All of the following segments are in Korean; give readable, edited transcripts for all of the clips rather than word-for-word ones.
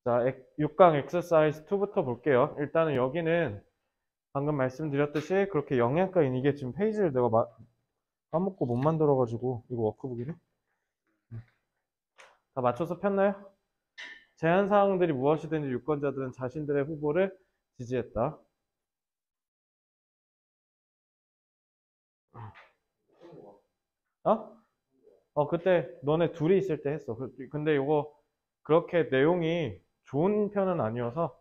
자, 6강 exercise 2부터 볼게요. 일단은 여기는 방금 말씀드렸듯이 그렇게 영양가인 이게 지금 페이지를 내가 까먹고 못 만들어가지고 이거 워크북이네? 다 맞춰서 폈나요? 제한사항들이 무엇이든지 유권자들은 자신들의 후보를 지지했다. 그때 너네 둘이 있을 때 했어. 근데 이거 그렇게 내용이 좋은 편은 아니어서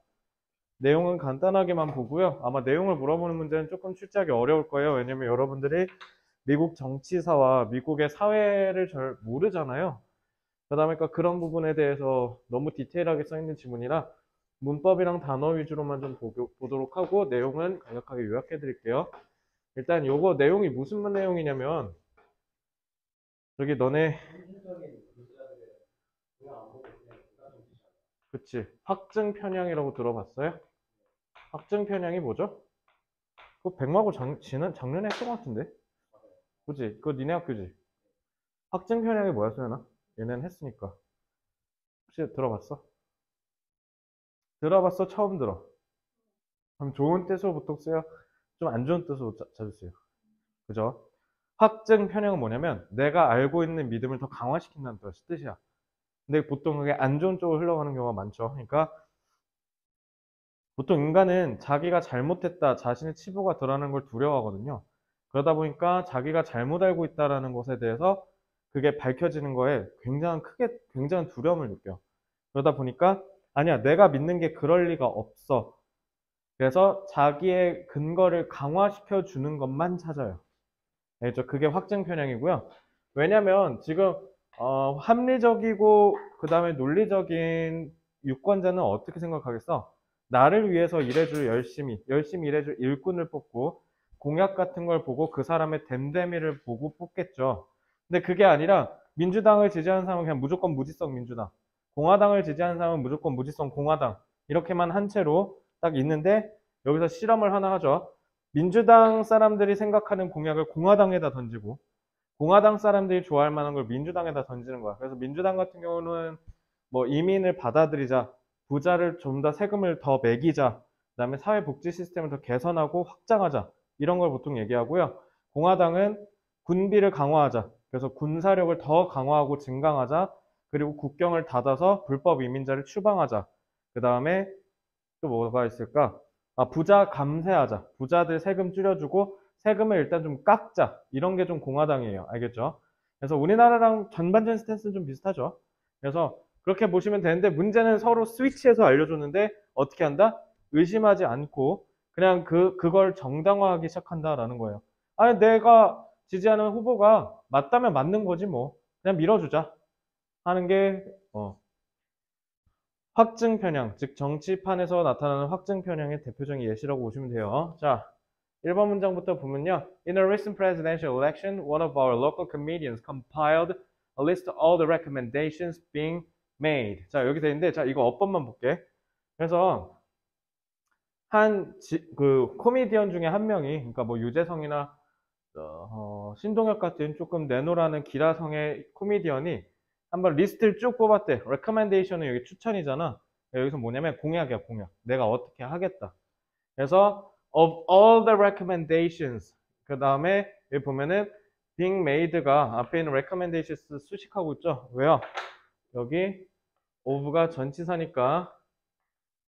내용은 간단하게만 보고요. 아마 내용을 물어보는 문제는 조금 출제하기 어려울 거예요. 왜냐면 여러분들이 미국 정치사와 미국의 사회를 잘 모르잖아요. 그러다 보니까 그런 부분에 대해서 너무 디테일하게 써있는 지문이라 문법이랑 단어 위주로만 좀 보도록 하고 내용은 간략하게 요약해 드릴게요. 일단 요거 내용이 무슨 내용이냐면 저기 너네 그치 확증 편향이라고 들어봤어요? 확증 편향이 뭐죠? 그거 백마고 작년에 했던 것 같은데 그치? 그거 니네 학교지? 확증 편향이 뭐야 소연아? 얘네는 했으니까 혹시 들어봤어? 들어봤어? 처음 들어? 그럼 좋은 뜻으로 보통 써요? 좀 안 좋은 뜻으로 자주 써요. 그죠? 확증 편향은 뭐냐면 내가 알고 있는 믿음을 더 강화시킨다는 뜻이야. 근데 보통 그게 안 좋은 쪽으로 흘러가는 경우가 많죠. 그러니까 보통 인간은 자기가 잘못했다, 자신의 치부가 드러나는 걸 두려워하거든요. 그러다 보니까 자기가 잘못 알고 있다라는 것에 대해서 그게 밝혀지는 거에 굉장한 두려움을 느껴. 그러다 보니까 아니야, 내가 믿는 게 그럴 리가 없어. 그래서 자기의 근거를 강화시켜 주는 것만 찾아요. 알죠? 그게 확증 편향이고요. 왜냐면 지금 합리적이고 그 다음에 논리적인 유권자는 어떻게 생각하겠어? 나를 위해서 일해줄 열심히 일해줄 일꾼을 뽑고 공약 같은 걸 보고 그 사람의 됨됨이를 보고 뽑겠죠. 근데 그게 아니라 민주당을 지지하는 사람은 그냥 무조건 무지성 민주당, 공화당을 지지하는 사람은 무조건 무지성 공화당 이렇게만 한 채로 딱 있는데 여기서 실험을 하나 하죠. 민주당 사람들이 생각하는 공약을 공화당에다 던지고 공화당 사람들이 좋아할 만한 걸 민주당에다 던지는 거야. 그래서 민주당 같은 경우는 뭐 이민을 받아들이자, 부자를 좀 더 세금을 더 매기자, 그다음에 사회복지 시스템을 더 개선하고 확장하자 이런 걸 보통 얘기하고요. 공화당은 군비를 강화하자. 그래서 군사력을 더 강화하고 증강하자. 그리고 국경을 닫아서 불법 이민자를 추방하자. 그 다음에 또 뭐가 있을까? 부자 감세하자. 부자들 세금 줄여주고 세금을 일단 좀 깎자. 이런 게 좀 공화당이에요. 알겠죠? 그래서 우리나라랑 전반적인 스탠스는 좀 비슷하죠. 그래서 그렇게 보시면 되는데 문제는 서로 스위치해서 알려줬는데 어떻게 한다? 의심하지 않고 그냥 그걸 정당화하기 시작한다라는 거예요. 아니, 내가 지지하는 후보가 맞다면 맞는 거지 뭐. 그냥 밀어주자. 하는 게, 확증 편향, 즉 정치판에서 나타나는 확증 편향의 대표적인 예시라고 보시면 돼요. 자, 1번 문장부터 보면요. In a recent presidential election, one of our local comedians compiled a list of all the recommendations being made. 자, 여기 돼 있는데, 자, 이거 어법만 볼게. 그래서 그 코미디언 중에 한 명이, 그러니까 뭐 유재석이나 신동엽 같은 조금 내노라는 기라성의 코미디언이 한번 리스트를 쭉 뽑았대. recommendation은 여기 추천이잖아. 여기서 뭐냐면 공약이야, 공약. 내가 어떻게 하겠다. 그래서 of all the recommendations 그 다음에 여기 보면은 being made가 앞에 있는 recommendations 수식하고 있죠. 왜요? 여기 of가 전치사니까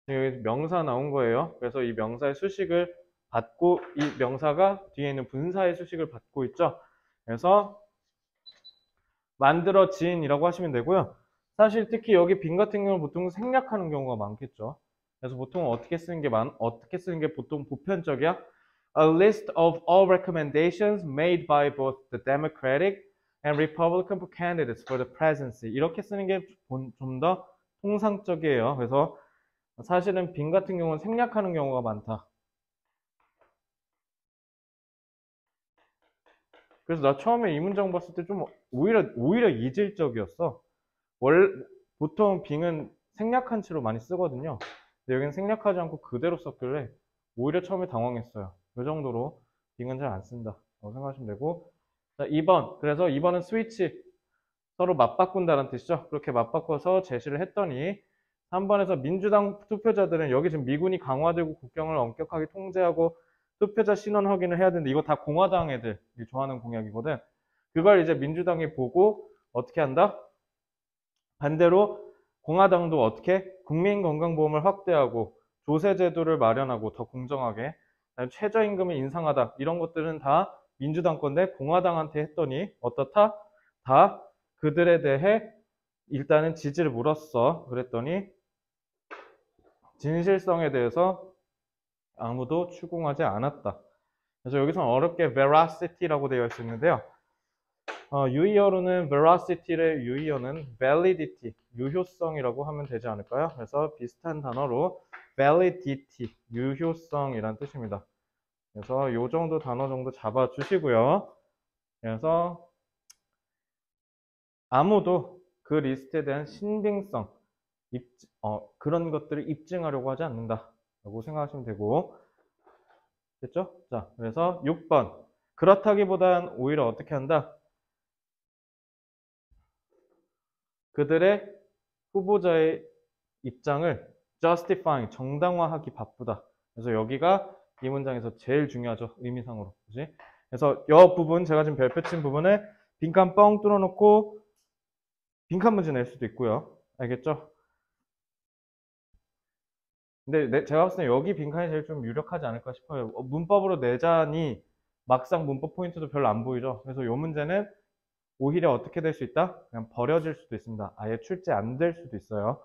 여기 명사 나온 거예요. 그래서 이 명사의 수식을 받고 이 명사가 뒤에 있는 분사의 수식을 받고 있죠. 그래서 만들어진이라고 하시면 되고요. 사실 특히 여기 빈 같은 경우는 보통 생략하는 경우가 많겠죠. 그래서 보통 어떻게 쓰는 게 보통 보편적이야. A list of all recommendations made by both the Democratic and Republican candidates for the presidency. 이렇게 쓰는 게 좀 더 통상적이에요. 그래서 사실은 빈 같은 경우는 생략하는 경우가 많다. 그래서 나 처음에 이 문장 봤을 때 좀 오히려 이질적이었어. 보통 빙은 생략한 채로 많이 쓰거든요. 근데 여기는 생략하지 않고 그대로 썼길래 오히려 처음에 당황했어요. 이 정도로 빙은 잘 안 쓴다. 라고 생각하시면 되고. 자, 2번. 그래서 2번은 스위치. 서로 맞바꾼다는 뜻이죠. 그렇게 맞바꿔서 제시를 했더니 3번에서 민주당 투표자들은 여기 지금 미군이 강화되고 국경을 엄격하게 통제하고 투표자 신원 확인을 해야 되는데 이거 다 공화당 애들이 좋아하는 공약이거든. 그걸 이제 민주당이 보고 어떻게 한다? 반대로 공화당도 어떻게 국민건강보험을 확대하고 조세제도를 마련하고 더 공정하게 최저임금을 인상하다 이런 것들은 다 민주당 건데 공화당한테 했더니 어떻다? 다 그들에 대해 일단은 지지를 물었어. 그랬더니 진실성에 대해서 아무도 추궁하지 않았다. 그래서 여기서는 어렵게 veracity라고 되어 있는데요. 유의어로는 veracity의 유의어는 validity, 유효성이라고 하면 되지 않을까요? 그래서 비슷한 단어로 validity, 유효성이란 뜻입니다. 그래서 이 정도 단어 정도 잡아주시고요. 그래서 아무도 그 리스트에 대한 신빙성, 그런 것들을 입증하려고 하지 않는다라고 생각하시면 되고, 됐죠? 자, 그래서 6번. 그렇다기보단 오히려 어떻게 한다? 그들의 후보자의 입장을 justifying, 정당화하기 바쁘다. 그래서 여기가 이 문장에서 제일 중요하죠. 의미상으로. 그지? 그래서 이 부분, 제가 지금 별표 친 부분을 빈칸 뻥 뚫어놓고 빈칸 문제 낼 수도 있고요. 알겠죠? 근데 제가 봤을 때 여기 빈칸이 제일 좀 유력하지 않을까 싶어요. 문법으로 내자니 막상 문법 포인트도 별로 안 보이죠. 그래서 이 문제는 오히려 어떻게 될 수 있다? 그냥 버려질 수도 있습니다. 아예 출제 안 될 수도 있어요.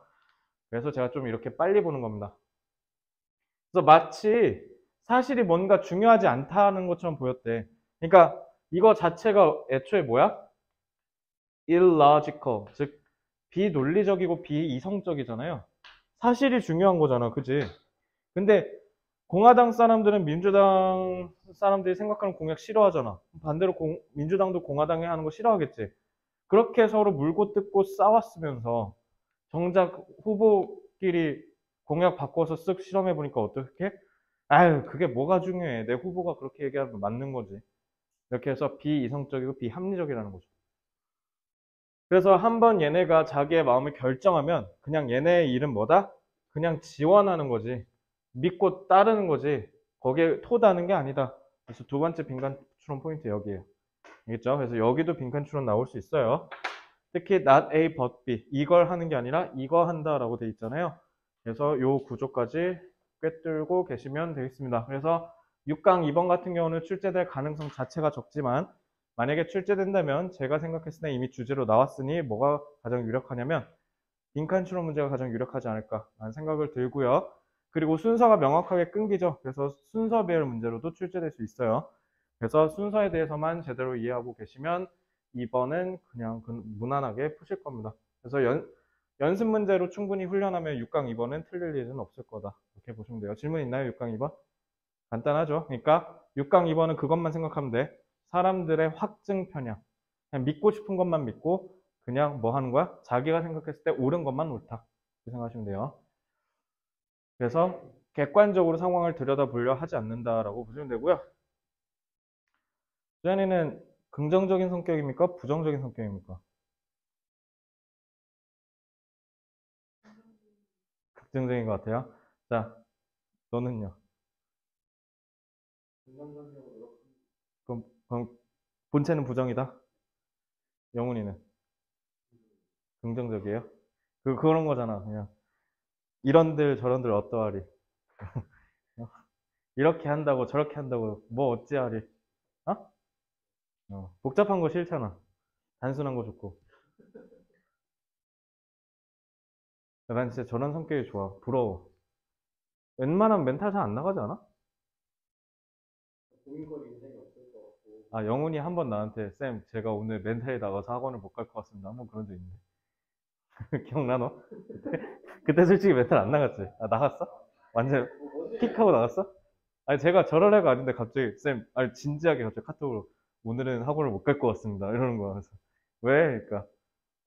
그래서 제가 좀 이렇게 빨리 보는 겁니다. 그래서 마치 사실이 뭔가 중요하지 않다는 것처럼 보였대. 그러니까 이거 자체가 애초에 뭐야? illogical, 즉 비논리적이고 비이성적이잖아요. 사실이 중요한 거잖아, 그지? 근데 공화당 사람들은 민주당 사람들이 생각하는 공약 싫어하잖아. 반대로 민주당도 공화당이 하는 거 싫어하겠지. 그렇게 서로 물고 뜯고 싸웠으면서 정작 후보끼리 공약 바꿔서 쓱 실험해 보니까 어떻게? 아유, 그게 뭐가 중요해. 내 후보가 그렇게 얘기하면 맞는 거지. 이렇게 해서 비이성적이고 비합리적이라는 거죠. 그래서 한번 얘네가 자기의 마음을 결정하면 그냥 얘네의 일은 뭐다? 그냥 지원하는 거지. 믿고 따르는 거지. 거기에 토다는 게 아니다. 그래서 두 번째 빈칸 추론 포인트 여기에요. 알겠죠? 그래서 여기도 빈칸 추론 나올 수 있어요. 특히 not A but B 이걸 하는 게 아니라 이거 한다라고 돼 있잖아요. 그래서 요 구조까지 꿰뚫고 계시면 되겠습니다. 그래서 6강 2번 같은 경우는 출제될 가능성 자체가 적지만 만약에 출제된다면 제가 생각했을 때 이미 주제로 나왔으니 뭐가 가장 유력하냐면 빈칸 추론 문제가 가장 유력하지 않을까라는 생각을 들고요. 그리고 순서가 명확하게 끊기죠. 그래서 순서 배열 문제로도 출제될 수 있어요. 그래서 순서에 대해서만 제대로 이해하고 계시면 2번은 그냥 무난하게 푸실 겁니다. 그래서 연습 문제로 충분히 훈련하면 6강 2번은 틀릴 일은 없을 거다. 이렇게 보시면 돼요. 질문 있나요? 6강 2번? 간단하죠. 그러니까 6강 2번은 그것만 생각하면 돼. 사람들의 확증 편향. 그냥 믿고 싶은 것만 믿고 그냥 뭐 하는 거야? 자기가 생각했을 때 옳은 것만 옳다. 이렇게 생각하시면 돼요. 그래서 객관적으로 상황을 들여다보려 하지 않는다라고 보시면 되고요. 주연이는 긍정적인 성격입니까? 부정적인 성격입니까? 긍정적인 것 같아요. 자, 너는요? 그럼 본체는 부정이다? 영훈이는 긍정적이에요? 그런 거잖아. 그냥 이런들 저런들 어떠하리. 이렇게 한다고 저렇게 한다고 뭐 어찌하리. 어? 복잡한 거 싫잖아. 단순한 거 좋고. 난 진짜 저런 성격이 좋아. 부러워. 웬만하면 멘탈 잘 안 나가지 않아? 아, 영훈이 한 번 나한테 쌤, 제가 오늘 멘탈이 나가서 학원을 못 갈 것 같습니다. 한 번 그런 적 있는데. 기억나 너? 그때 솔직히 멘탈 안 나갔지? 아, 나갔어? 완전 킥하고 나갔어? 아니 제가 저럴 애가 아닌데 갑자기 쌤, 아니 진지하게 갑자기 카톡으로 오늘은 학원을 못 갈 것 같습니다. 이러는 거야. 그래서 왜? 그러니까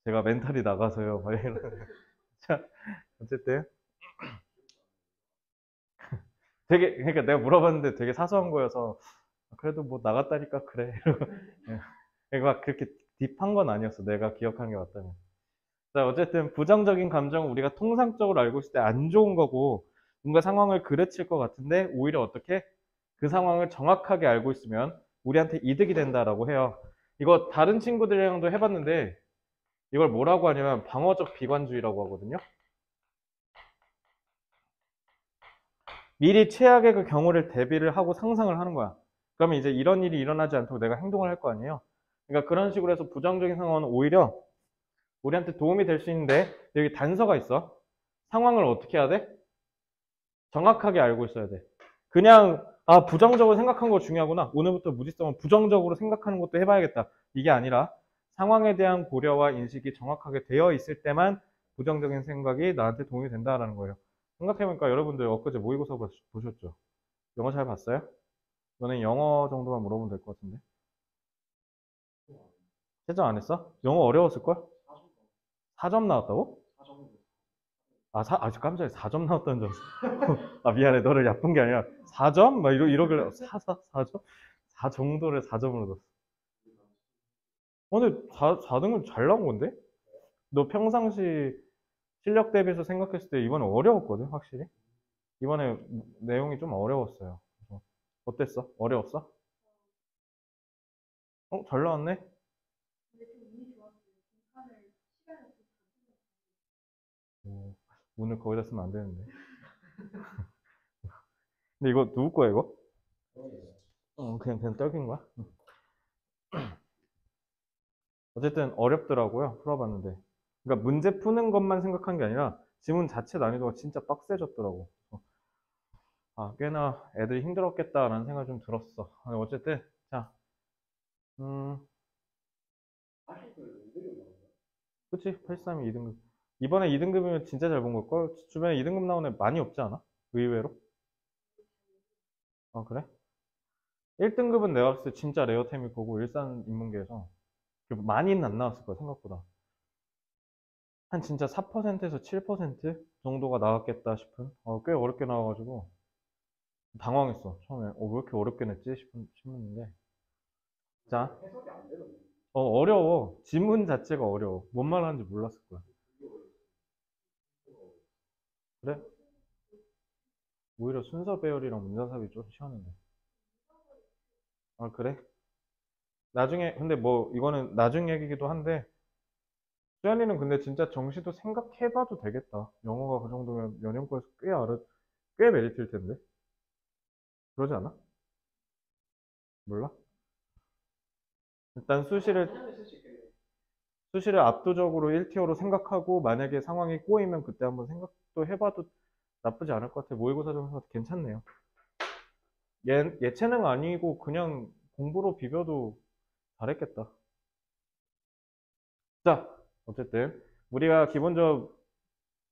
제가 멘탈이 나가서요. 막 이러는 거야. 자, 어쨌든 되게 그러니까 내가 물어봤는데 되게 사소한 거여서 그래도 뭐 나갔다니까 그래. 그러니까 막 그렇게 딥한 건 아니었어. 내가 기억하는 게 맞다면. 자, 어쨌든 부정적인 감정은 우리가 통상적으로 알고 있을 때 안 좋은 거고 뭔가 상황을 그르칠 것 같은데 오히려 어떻게 그 상황을 정확하게 알고 있으면 우리한테 이득이 된다라고 해요. 이거 다른 친구들이랑도 해봤는데 이걸 뭐라고 하냐면 방어적 비관주의라고 하거든요. 미리 최악의 그 경우를 대비를 하고 상상을 하는 거야. 그러면 이제 이런 일이 일어나지 않도록 내가 행동을 할 거 아니에요. 그러니까 그런 식으로 해서 부정적인 상황은 오히려 우리한테 도움이 될 수 있는데 여기 단서가 있어. 상황을 어떻게 해야 돼? 정확하게 알고 있어야 돼. 그냥 부정적으로 생각한 거 중요하구나. 오늘부터 무지성은 부정적으로 생각하는 것도 해봐야겠다. 이게 아니라 상황에 대한 고려와 인식이 정확하게 되어 있을 때만 부정적인 생각이 나한테 도움이 된다라는 거예요. 생각해보니까 여러분들 엊그제 모의고사 보셨죠? 영어 잘 봤어요? 너는 영어 정도만 물어보면 될 것 같은데. 채점 안 했어? 영어 어려웠을걸? 4점 나왔다고? 아주 깜짝이야. 4점 나왔다는 줄 알았어. 미안해. 너를 야쁜 게 아니라 4점? 막 이러길래 4점? 4 정도를 4점으로 넣었어. 근데 4등은 잘 나온 건데? 너 평상시 실력 대비해서 생각했을 때 이번에 어려웠거든, 확실히. 이번에 내용이 좀 어려웠어요. 어땠어? 어려웠어? 잘 나왔네? 오늘 거기다 쓰면 안 되는데. 근데 이거 누구 거야, 이거? 그냥 떨긴 거야? 어쨌든 어렵더라고요. 풀어봤는데. 그러니까 문제 푸는 것만 생각한 게 아니라 지문 자체 난이도가 진짜 빡세졌더라고. 꽤나 애들이 힘들었겠다라는 생각이 좀 들었어. 어쨌든 자, 음, 그치? 83이 2등급. 이번에 2등급이면 진짜 잘 본 걸걸? 주변에 2등급 나온 애 많이 없지 않아? 의외로? 그래? 1등급은 내가 봤을 때 진짜 레어템일 거고 일산 인문계에서 많이는 안 나왔을 거야 생각보다. 한 진짜 4%에서 7% 정도가 나왔겠다 싶은 꽤 어렵게 나와가지고 당황했어 처음에. 왜 이렇게 어렵게 냈지 싶었는데. 자, 어려워. 지문 자체가 어려워. 뭔 말하는지 몰랐을 거야. 그래? 오히려 순서 배열이랑 문자삽이 좀 쉬웠는데. 그래? 나중에 근데 뭐 이거는 나중 얘기기도 한데 수현이는 근데 진짜 정시도 생각해봐도 되겠다. 영어가 그 정도면 연영과에서 꽤 메리트일 텐데. 그러지 않아? 몰라? 일단 수시를 압도적으로 1티어로 생각하고 만약에 상황이 꼬이면 그때 한번 생각도 해봐도 나쁘지 않을 것 같아. 모의고사 점수가 괜찮네요. 예체능 아니고 그냥 공부로 비벼도 잘했겠다. 자, 어쨌든 우리가 기본적으로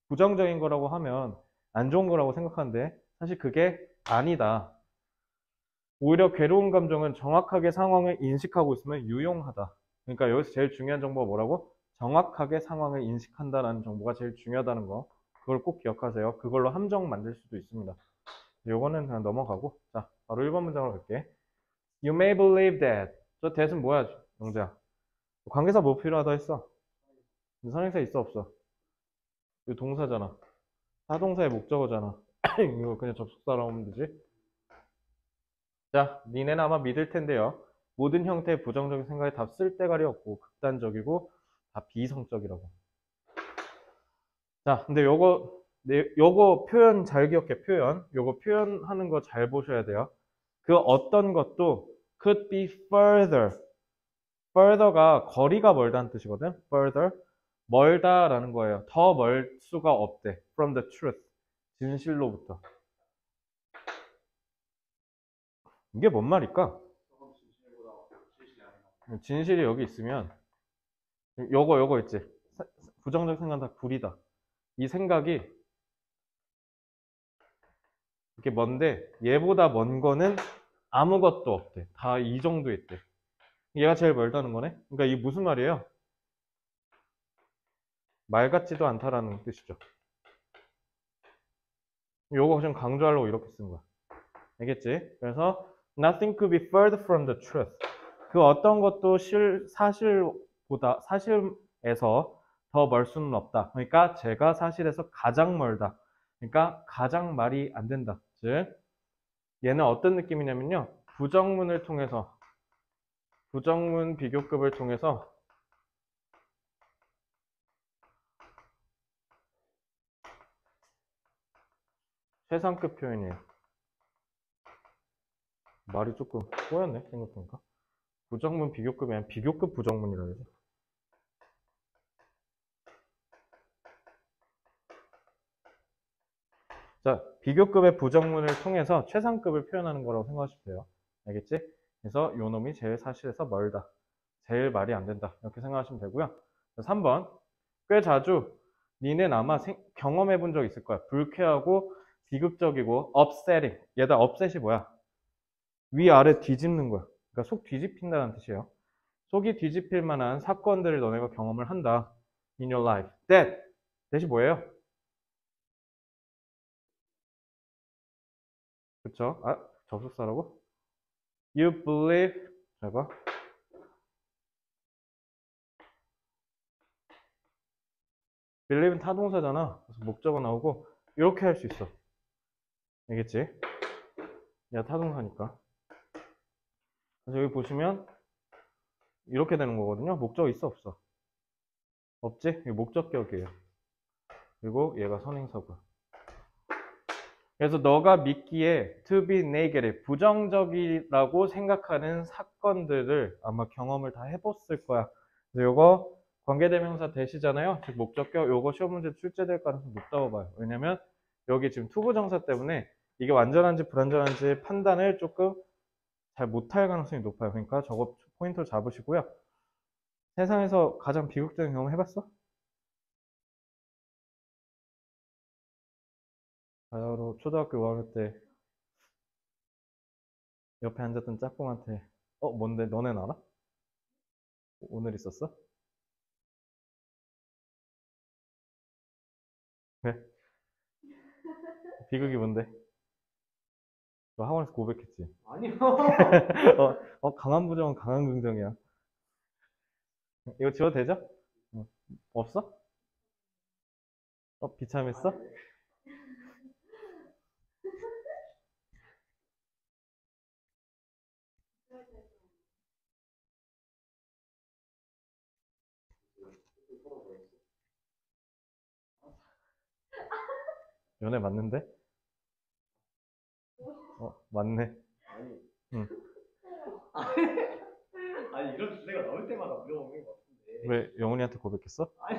부정적인 거라고 하면 안 좋은 거라고 생각하는데 사실 그게 아니다. 오히려 괴로운 감정은 정확하게 상황을 인식하고 있으면 유용하다. 그러니까 여기서 제일 중요한 정보가 뭐라고? 정확하게 상황을 인식한다는 정보가 제일 중요하다는 거. 그걸 꼭 기억하세요. 그걸로 함정 만들 수도 있습니다. 요거는 그냥 넘어가고. 자, 바로 1번 문장으로 갈게. You may believe that. 저 that은 뭐야, 영재야? 관계사 뭐 필요하다 했어? 선행사 있어, 없어? 이거 동사잖아. 타동사의 목적어잖아. 이거 그냥 접속사로 하면 되지. 자, 니네는 아마 믿을 텐데요. 모든 형태의 부정적인 생각이 다 쓸데가리 없고 극단적이고 다 비이성적이라고. 자, 근데 요거 표현 잘 기억해, 표현. 요거 표현하는 거 잘 보셔야 돼요. 그 어떤 것도 could be further. further가 거리가 멀다는 뜻이거든. further. 멀다라는 거예요. 더 멀 수가 없대. from the truth. 진실로부터. 이게 뭔 말일까? 진실이 여기 있으면 요거 있지. 부정적 생각은 다 구리다. 이 생각이 이렇게 먼데 얘보다 먼 거는 아무것도 없대. 다 이 정도 있대. 얘가 제일 멀다는 거네. 그러니까 이게 무슨 말이에요? 말 같지도 않다라는 뜻이죠. 요거 좀 강조하려고 이렇게 쓴 거야. 알겠지? 그래서 nothing could be further from the truth. 그 어떤 것도 사실에서 더 멀 수는 없다. 그러니까 제가 사실에서 가장 멀다. 그러니까 가장 말이 안 된다. 즉 얘는 어떤 느낌이냐면요. 부정문을 통해서 부정문 비교급을 통해서 최상급 표현이에요. 말이 조금 꼬였네 생각해보니까. 부정문 비교급이 아니라 비교급 부정문이라 해야지. 자, 비교급의 부정문을 통해서 최상급을 표현하는 거라고 생각하시면 돼요. 알겠지? 그래서 요 놈이 제일 사실에서 멀다. 제일 말이 안 된다. 이렇게 생각하시면 되고요. 3번. 꽤 자주 니는 아마 경험해 본 적 있을 거야. 불쾌하고 비극적이고 upsetting. 얘다 upset이 뭐야? 위아래 뒤집는 거야. 그러니까 속 뒤집힌다는 뜻이에요. 속이 뒤집힐 만한 사건들을 너네가 경험을 한다. In your life. That이 뭐예요? 그쵸? 아, 접속사라고? You believe. 잘 봐. believe는 타동사잖아. 그래서 목적어 나오고 이렇게 할 수 있어. 알겠지? 얘가 타동사니까. 그래서 여기 보시면 이렇게 되는 거거든요. 목적어 있어 없어? 없지? 이게 목적격이에요. 그리고 얘가 선행사고요. 그래서 너가 믿기에 to be negative, 부정적이라고 생각하는 사건들을 아마 경험을 다 해봤을 거야. 그래서 요거 관계대명사 대시잖아요. 즉 목적격 요거 시험 문제 출제될 가능성이 높다고 봐요. 왜냐면 여기 지금 투부정사 때문에 이게 완전한지 불완전한지 판단을 조금 잘 못할 가능성이 높아요. 그러니까 저거 포인트를 잡으시고요. 세상에서 가장 비극적인 경험 해봤어? 바로 초등학교 5학년 때 옆에 앉았던 짝꿍한테 뭔데 너넨 알아? 오늘 있었어? 왜? 비극이 뭔데? 너 학원에서 고백했지? 아니요. 강한 부정은 강한 긍정이야. 이거 지워도 되죠? 없어? 비참했어? 연애 맞는데? 맞네. 아니, 응. 아니 이런 주제가 나올 때마다 물어보는 것 같은데. 왜 영훈이한테 고백했어? 아니,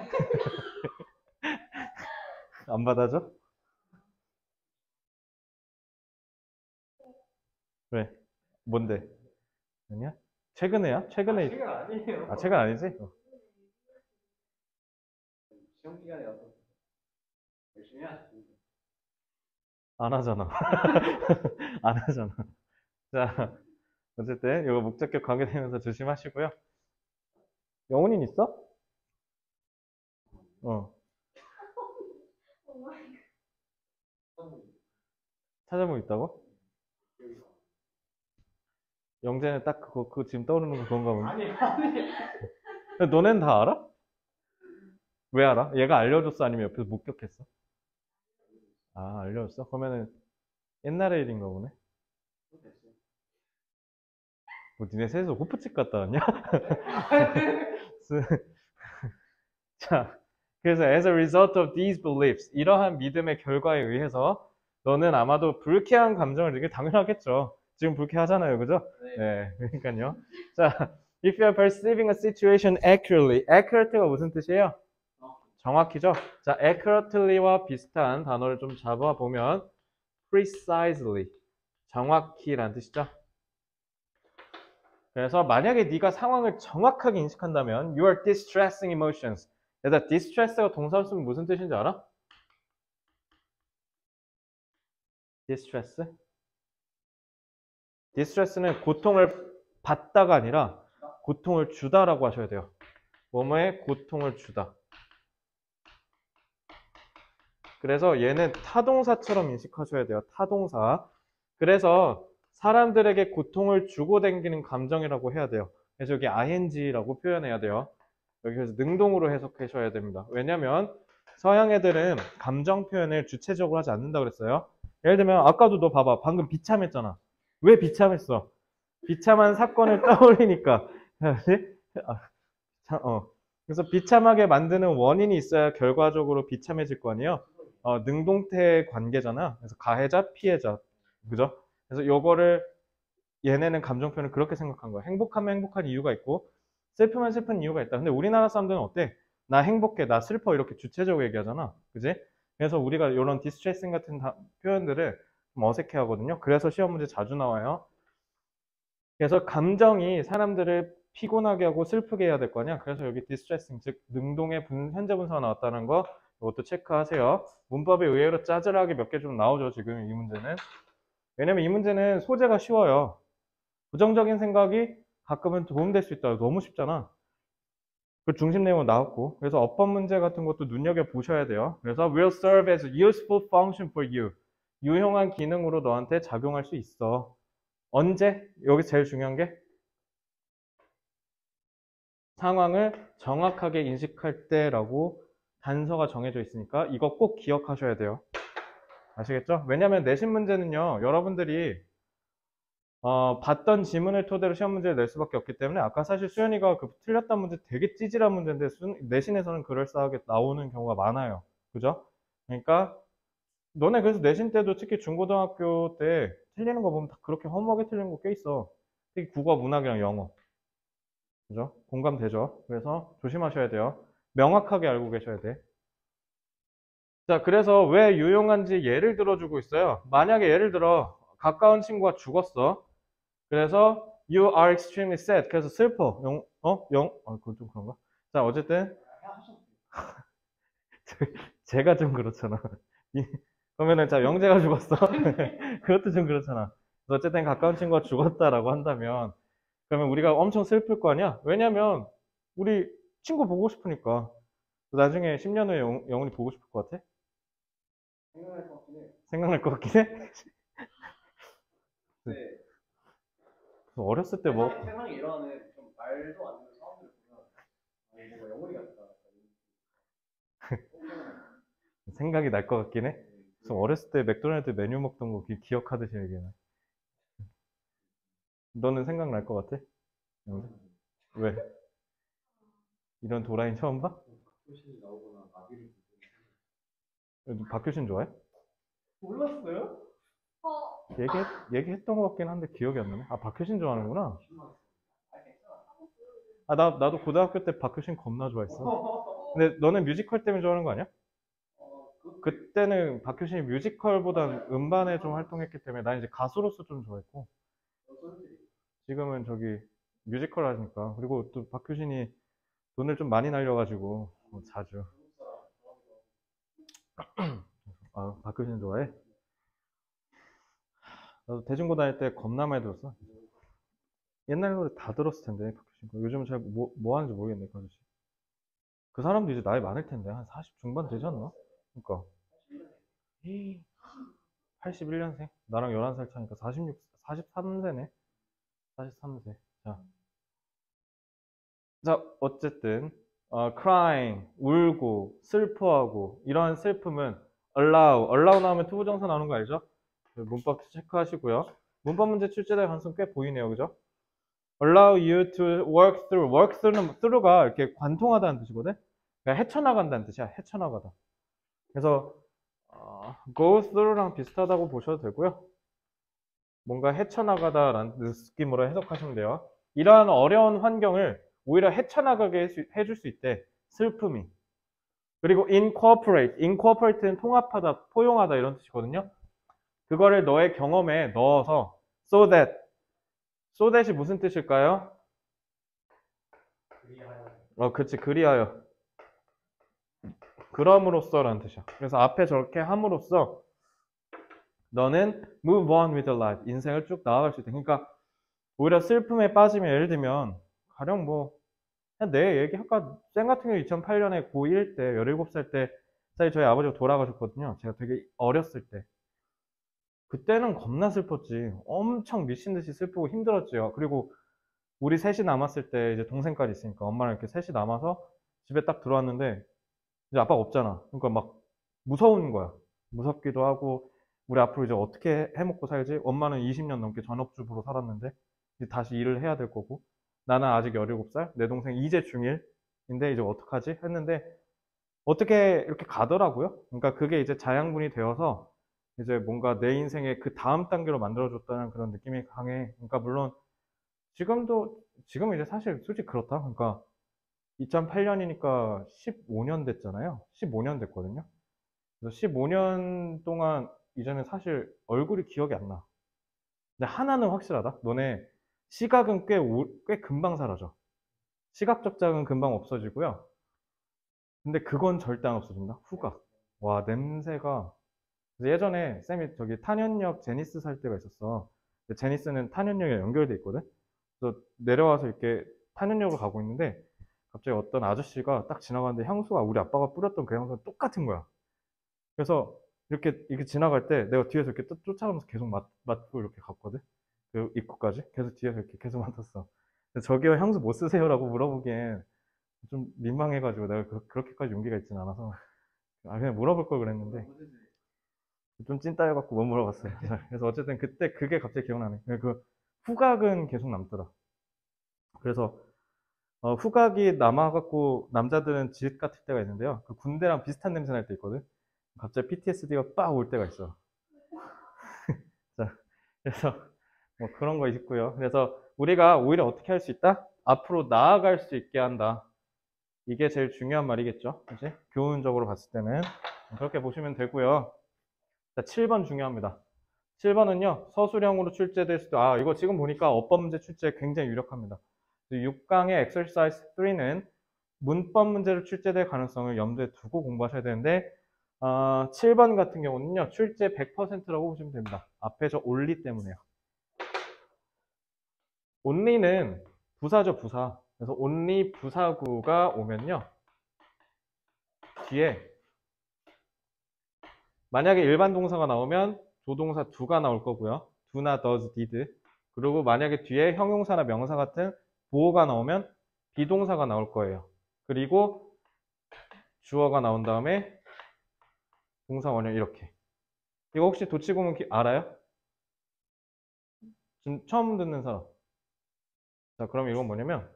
안 받아줘? 왜? 뭔데? 아니야? 최근에야? 최근에 시간 아니에요. 최근 아니지? 시험 기간이라서 열심히 해야지. 안 하잖아. 안 하잖아. 자, 어쨌든 이거 목적격 관계되면서 조심하시고요. 영훈이 있어? 어. 찾아보고 있다고? 영재는 딱 그거 지금 떠오르는 거 그건가 보네. 아니. 근데 너넨 다 알아? 왜 알아? 얘가 알려줬어? 아니면 옆에서 목격했어? 아, 알려줬어? 그러면은 옛날의 일인가 보네. 뭐 니네 셋이서 호프집 갔다 왔냐? 자, 그래서 as a result of these beliefs, 이러한 믿음의 결과에 의해서 너는 아마도 불쾌한 감정을 느끼기 당연하겠죠. 지금 불쾌하잖아요, 그죠? 네, 그러니까요. 자, if you are perceiving a situation accurately, accurate가 무슨 뜻이에요? 정확히죠? 자, accurately와 비슷한 단어를 좀 잡아보면 precisely, 정확히라는 뜻이죠. 그래서 만약에 네가 상황을 정확하게 인식한다면 you are distressing emotions. 얘들아, distress가 동사로 쓰면 무슨 뜻인지 알아? distress? distress는 고통을 받다가 아니라 고통을 주다라고 하셔야 돼요. 뭐뭐에 고통을 주다. 그래서 얘는 타동사처럼 인식하셔야 돼요. 타동사. 그래서 사람들에게 고통을 주고 댕기는 감정이라고 해야 돼요. 그래서 여기 ing라고 표현해야 돼요. 여기서 능동으로 해석하셔야 됩니다. 왜냐면 서양 애들은 감정 표현을 주체적으로 하지 않는다 그랬어요. 예를 들면 아까도 너 봐봐. 방금 비참했잖아. 왜 비참했어? 비참한 사건을 떠올리니까. 그래서 비참하게 만드는 원인이 있어야 결과적으로 비참해질 거 아니에요? 능동태 관계잖아. 그래서 가해자, 피해자. 그죠? 그래서 요거를 얘네는 감정 표현을 그렇게 생각한 거야. 행복하면 행복한 이유가 있고, 슬프면 슬픈 이유가 있다. 근데 우리나라 사람들은 어때? 나 행복해, 나 슬퍼 이렇게 주체적으로 얘기하잖아. 그지? 그래서 우리가 이런 디스트레싱 같은 표현들을 좀 어색해 하거든요. 그래서 시험 문제 자주 나와요. 그래서 감정이 사람들을 피곤하게 하고 슬프게 해야 될 거 아니야. 그래서 여기 디스트레싱, 즉 능동의 현재 분사가 나왔다는 거 이것도 체크하세요. 문법이 의외로 짜잘하게 몇 개 좀 나오죠. 지금 이 문제는. 왜냐면 이 문제는 소재가 쉬워요. 부정적인 생각이 가끔은 도움될 수 있다. 너무 쉽잖아. 그 중심 내용은 나왔고. 그래서 어법 문제 같은 것도 눈여겨보셔야 돼요. 그래서 will serve as a useful function for you. 유용한 기능으로 너한테 작용할 수 있어. 언제? 여기 제일 중요한 게 상황을 정확하게 인식할 때라고 단서가 정해져 있으니까 이거 꼭 기억하셔야 돼요. 아시겠죠? 왜냐면 내신 문제는요. 여러분들이 봤던 지문을 토대로 시험 문제를 낼 수밖에 없기 때문에 아까 사실 수연이가 그 틀렸던 문제 되게 찌질한 문제인데 내신에서는 그럴싸하게 나오는 경우가 많아요. 그죠? 그러니까 너네 그래서 내신 때도 특히 중고등학교 때 틀리는 거 보면 다 그렇게 허무하게 틀리는 거 꽤 있어. 특히 국어, 문학이랑 영어. 그죠? 공감되죠? 그래서 조심하셔야 돼요. 명확하게 알고 계셔야 돼. 자, 그래서 왜 유용한지 예를 들어주고 있어요. 만약에 예를 들어 가까운 친구가 죽었어. 그래서 you are extremely sad. 그래서 슬퍼. 그건 좀 그런가? 자, 어쨌든 제가 좀 그렇잖아. 그러면은 자, 영재가 죽었어. 그것도 좀 그렇잖아. 그래서 어쨌든 가까운 친구가 죽었다라고 한다면 그러면 우리가 엄청 슬플 거 아니야? 왜냐면 우리 친구 보고 싶으니까. 나중에 10년 후에 영훈이 보고 싶을 것 같아? 생각날 것 같긴 해. 생각날 것 같긴 해? 네. 어렸을 때 뭐 세상에 일어나는 좀 말도 안 되는 상황들을 보면 뭔가 영혼이 같다. 생각이 날 것 같긴 해? 그래서 어렸을 때 맥도날드 메뉴 먹던 거 기억하듯이 얘기해. 너는 생각날 것 같아? 왜? 이런 도라인 처음 봐? 교신이 나오거나 나비를 박효신 좋아해? 몰랐어요? 얘기했던 것 같긴 한데 기억이 안 나네. 아, 박효신 좋아하는구나. 아, 나도 고등학교 때 박효신 겁나 좋아했어. 근데 너는 뮤지컬 때문에 좋아하는 거 아니야? 그때는 박효신이 뮤지컬보단 음반에 좀 활동했기 때문에 난 이제 가수로서 좀 좋아했고 지금은 저기 뮤지컬 하니까 그리고 또 박효신이 돈을 좀 많이 날려가지고 자주 아 박효신 좋아해? 나도 대중고 다닐 때 겁나 많이 들었어. 옛날 노래 다 들었을 텐데 박효신 거. 요즘은 잘 뭐 하는지 모르겠네 그 아저씨. 그 사람도 이제 나이 많을 텐데 한 40 중반 되지 않나? 그러니까 81년생? 나랑 11살 차니까 43세네. 43세. 자, 어쨌든, crying, 울고, 슬퍼하고, 이러한 슬픔은 allow 나오면 투부정사 나오는 거 알죠? 문법 체크하시고요. 문법 문제 출제될 가능성 꽤 보이네요. 그죠? allow you to work through가 이렇게 관통하다는 뜻이거든? 그러니까 헤쳐나간다는 뜻이야. 헤쳐나가다. 그래서, go through랑 비슷하다고 보셔도 되고요. 뭔가 헤쳐나가다라는 느낌으로 해석하시면 돼요. 이러한 어려운 환경을 오히려 헤쳐나가게 해줄 수 있대. 슬픔이. 그리고 incorporate는 통합하다, 포용하다 이런 뜻이거든요. 그거를 너의 경험에 넣어서 so that이 무슨 뜻일까요? 그치, 그리하여. 그럼으로써라는 뜻이야. 그래서 앞에 저렇게 함으로써 너는 move on with your life. 인생을 쭉 나아갈 수 있다. 그러니까 오히려 슬픔에 빠지면 예를 들면 가령 뭐 그냥 내 얘기 아까 쌤 같은 경우 2008년에 고1 때 17살 때 사실 저희 아버지가 돌아가셨거든요. 제가 되게 어렸을 때 그때는 겁나 슬펐지. 엄청 미친 듯이 슬프고 힘들었지요. 그리고 우리 셋이 남았을 때 이제 동생까지 있으니까 엄마랑 이렇게 셋이 남아서 집에 딱 들어왔는데 이제 아빠가 없잖아. 그러니까 막 무서운 거야. 무섭기도 하고 우리 앞으로 이제 어떻게 해먹고 살지? 엄마는 20년 넘게 전업주부로 살았는데 이제 다시 일을 해야 될 거고 나는 아직 17살, 내 동생 이제 중1인데 이제 어떡하지? 했는데 어떻게 이렇게 가더라고요. 그러니까 그게 이제 자양분이 되어서 이제 뭔가 내 인생의 그 다음 단계로 만들어줬다는 그런 느낌이 강해. 그러니까 물론 지금은 이제 사실 솔직히 그렇다. 그러니까 2008년이니까 15년 됐잖아요. 15년 됐거든요. 그래서 15년 동안 이제는 사실 얼굴이 기억이 안 나. 근데 하나는 확실하다. 너네 시각은 꽤 금방 사라져. 시각적 자극은 금방 없어지고요. 근데 그건 절대 안 없어진다. 후각. 와, 냄새가. 그래서 예전에 쌤이 저기 탄현역 제니스 살 때가 있었어. 근데 제니스는 탄현역에 연결돼 있거든. 그래서 내려와서 이렇게 탄현역으로 가고 있는데 갑자기 어떤 아저씨가 딱 지나가는데 향수가 우리 아빠가 뿌렸던 그 향수랑 똑같은 거야. 그래서 이렇게 지나갈 때 내가 뒤에서 이렇게 쫓아가면서 계속 맡고 이렇게 갔거든. 그 입구까지. 계속 뒤에서 이렇게 계속 맡았어. 근데 저기요, 향수 못 쓰세요라고 물어보기엔 좀 민망해가지고 내가 그렇게까지 용기가 있진 않아서 그냥 물어볼 걸 그랬는데 좀 찐따여갖고 못 물어봤어요. 그래서 어쨌든 그때 그게 갑자기 기억나네. 그 후각은 계속 남더라. 그래서 후각이 남아갖고 남자들은 지읒 같을 때가 있는데요. 그 군대랑 비슷한 냄새 날 때 있거든. 갑자기 PTSD가 빡 올 때가 있어. 자, 그래서 뭐 그런 거 있고요. 그래서 우리가 오히려 어떻게 할 수 있다? 앞으로 나아갈 수 있게 한다. 이게 제일 중요한 말이겠죠. 그치? 교훈적으로 봤을 때는 그렇게 보시면 되고요. 자, 7번 중요합니다. 7번은요, 서술형으로 출제될 수도, 이거 지금 보니까 어법 문제 출제에 굉장히 유력합니다. 6강의 exercise 3는 문법 문제로 출제될 가능성을 염두에 두고 공부하셔야 되는데, 7번 같은 경우는요, 출제 100%라고 보시면 됩니다. 앞에 저 only 때문에요. only는 부사죠, 부사. 그래서 only 부사구가 오면요, 뒤에 만약에 일반 동사가 나오면 조동사 do가 나올 거고요. do나 does, did. 그리고 만약에 뒤에 형용사나 명사 같은 보어가 나오면 비동사가 나올 거예요. 그리고 주어가 나온 다음에 동사 원형 이렇게. 이거 혹시 도치구문 알아요? 지금 처음 듣는 사람. 자, 그럼 이건 뭐냐면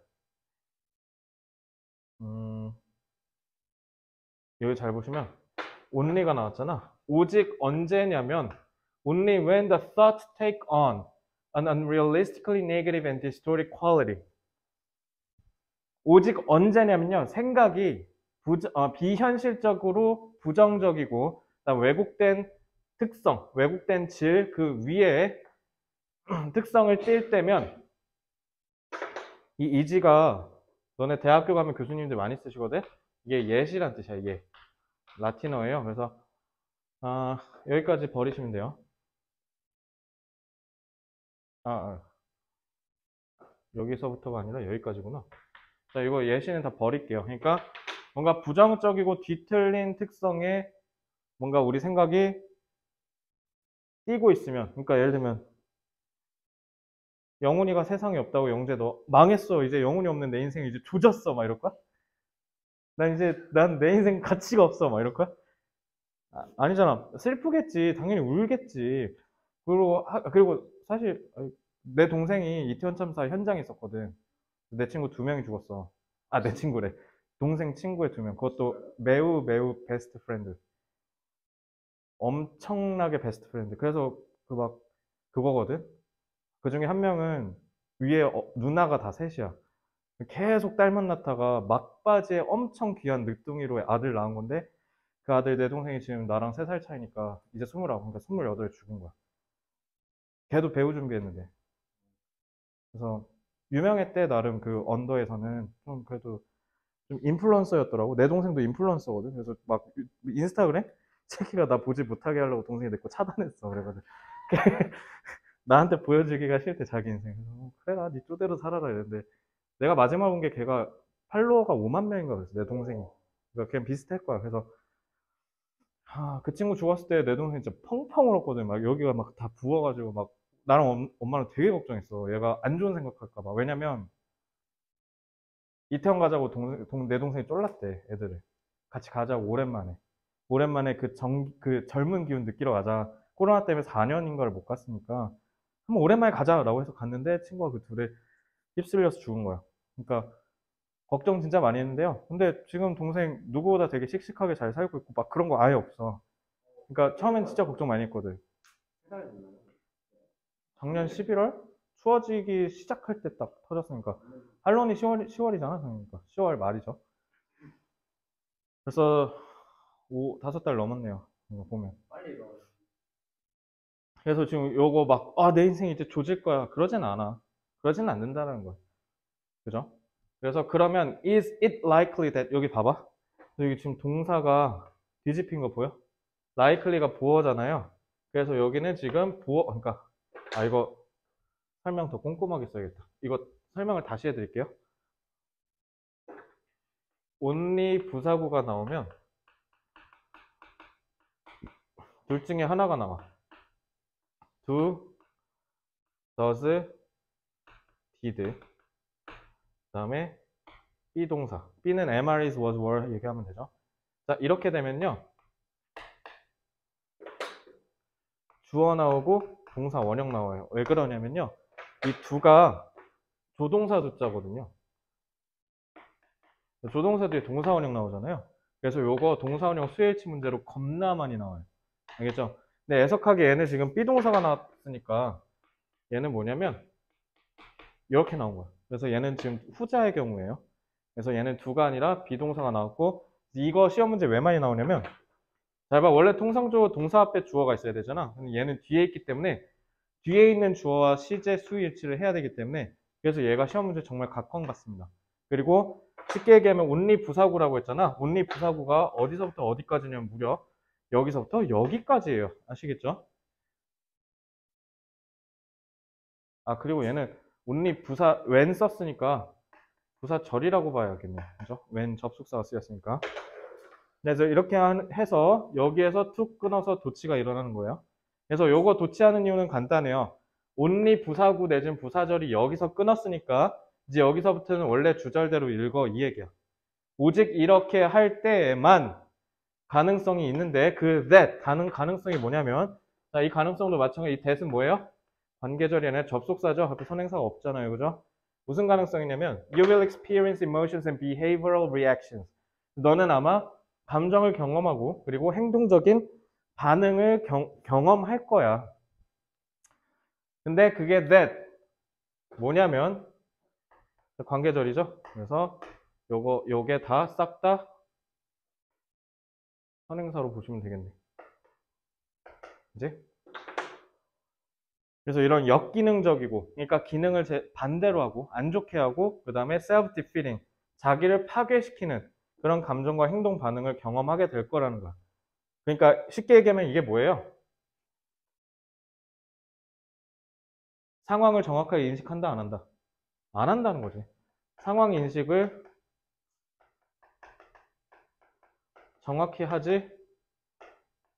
여기 잘 보시면 only가 나왔잖아. 오직 언제냐면 only when the thoughts take on an unrealistically negative and distorted quality. 오직 언제냐면요. 생각이 비현실적으로 부정적이고 왜곡된 특성, 왜곡된 질 그 위에 특성을 띌 때면 이 이지가 너네 대학교 가면 교수님들 많이 쓰시거든? 이게 예시란 뜻이야, 예. 라틴어예요. 그래서 여기까지 버리시면 돼요. 여기서부터가 아니라 여기까지구나. 자, 이거 예시는 다 버릴게요. 그러니까 뭔가 부정적이고 뒤틀린 특성에 뭔가 우리 생각이 띄고 있으면, 그러니까 예를 들면 영훈이가 세상에 없다고 영재 너 망했어. 이제 영훈이 없는 내 인생이 이제 조졌어. 막 이럴까? 난 내 인생 가치가 없어. 막 이럴까? 아니잖아. 슬프겠지. 당연히 울겠지. 그리고 사실 내 동생이 이태원 참사 현장에 있었거든. 내 친구 2명이 죽었어. 내 친구래. 동생 친구의 2명. 그것도 매우 매우 베스트 프렌드. 엄청나게 베스트 프렌드. 그래서 그거거든. 그 중에 한 명은 위에 누나가 다 셋이야. 계속 딸 만났다가 막바지에 엄청 귀한 늦둥이로 아들 낳은 건데 그 아들 내 동생이 지금 나랑 3살 차이니까 이제 29, 그러니까 28에 죽은 거야. 걔도 배우 준비했는데. 그래서 유명했대 나름 그 언더에서는 좀 그래도 좀 인플루언서였더라고. 내 동생도 인플루언서거든. 그래서 막 인스타그램 새끼가 나 보지 못하게 하려고 동생이 내 거 차단했어. 그래가지고 나한테 보여주기가 싫대 자기 인생. 그래라 니 쪼대로 살아라 이랬는데 내가 마지막 본 게 걔가 팔로워가 5만 명인가 그랬어. 내 동생이. 그러니까 걔는 비슷할 거야. 그래서 그 친구 죽었을 때 내 동생 진짜 펑펑 울었거든. 막 여기가 막 다 부어가지고 막 나랑 엄마는 되게 걱정했어. 얘가 안 좋은 생각할까 봐. 왜냐면 이태원 가자고 내 동생이 쫄랐대, 애들을. 같이 가자고 오랜만에. 오랜만에 그 젊은 기운 느끼러 가자. 코로나 때문에 4년인가를 못 갔으니까 한번 오랜만에 가자라고 해서 갔는데 친구가 그 둘에 휩쓸려서 죽은 거야. 그러니까 걱정 진짜 많이 했는데요. 근데 지금 동생 누구보다 되게 씩씩하게 잘 살고 있고 막 그런 거 아예 없어. 그러니까 처음엔 진짜 걱정 많이 했거든. 세상에 보면 작년 11월 추워지기 시작할 때 딱 터졌으니까 할로윈이 10월이잖아. 그러니까 10월 말이죠. 그래서 5달 넘었네요. 이거 보면. 빨리 일어나. 그래서 지금 요거 막, 아, 내 인생이 이제 조질 거야. 그러진 않아. 그러진 않는다는 거야. 그죠? 그래서 그러면, is it likely that, 여기 봐봐. 여기 지금 동사가 뒤집힌 거 보여? likely가 보어잖아요. 그래서 여기는 지금 그러니까, 이거 설명 더 꼼꼼하게 써야겠다. 이거 설명을 다시 해드릴게요. only 부사구가 나오면, 둘 중에 하나가 나와. do, does, did. 그 다음에 비동사. B는 am, are, is, was, were 얘기하면 되죠. 자, 이렇게 되면요. 주어 나오고 동사 원형 나와요. 왜 그러냐면요. 이 두가 조동사 두자거든요. 조동사 뒤에 동사 원형 나오잖아요. 그래서 요거 동사 원형 수일치 문제로 겁나 많이 나와요. 알겠죠? 근데 애석하게 얘는 지금 비동사가 나왔으니까 얘는 뭐냐면 이렇게 나온 거야. 그래서 얘는 지금 후자의 경우예요. 그래서 얘는 두가 아니라 비동사가 나왔고 이거 시험 문제 왜 많이 나오냐면 잘 봐. 원래 통상적으로 동사 앞에 주어가 있어야 되잖아. 근데 얘는 뒤에 있기 때문에 뒤에 있는 주어와 시제 수일치를 해야 되기 때문에 그래서 얘가 시험 문제 정말 각광받습니다. 그리고 쉽게 얘기하면 온리 부사구라고 했잖아. 온리 부사구가 어디서부터 어디까지냐면 무려 여기서부터 여기까지예요. 아시겠죠? 아 그리고 얘는 온리 부사 when 썼으니까 부사절이라고 봐야겠네. 그죠? when 접속사가 쓰였으니까. 그래서 이렇게 해서 여기에서 툭 끊어서 도치가 일어나는 거예요. 그래서 요거 도치하는 이유는 간단해요. only 부사구 내진 부사절이 여기서 끊었으니까 이제 여기서부터는 원래 주절대로 읽어 이 얘기야. 오직 이렇게 할 때에만 가능성이 있는데 그 that 가능성이 뭐냐면 자, 이 가능성도 마찬가지 이 that은 뭐예요? 관계절이 아니라 접속사죠. 앞에 선행사가 없잖아요. 그죠? 무슨 가능성이냐면 you will experience emotions and behavioral reactions. 너는 아마 감정을 경험하고 그리고 행동적인 반응을 경험할 거야. 근데 그게 that 뭐냐면 관계절이죠. 그래서 요게 다 싹 다 선행사로 보시면 되겠네. 이제 그래서 이런 역기능적이고 그러니까 기능을 반대로 하고 안 좋게 하고 그 다음에 self-defeating 자기를 파괴시키는 그런 감정과 행동 반응을 경험하게 될 거라는 거야. 그러니까 쉽게 얘기하면 이게 뭐예요? 상황을 정확하게 인식한다, 안 한다? 안 한다는 거지. 상황 인식을 정확히 하지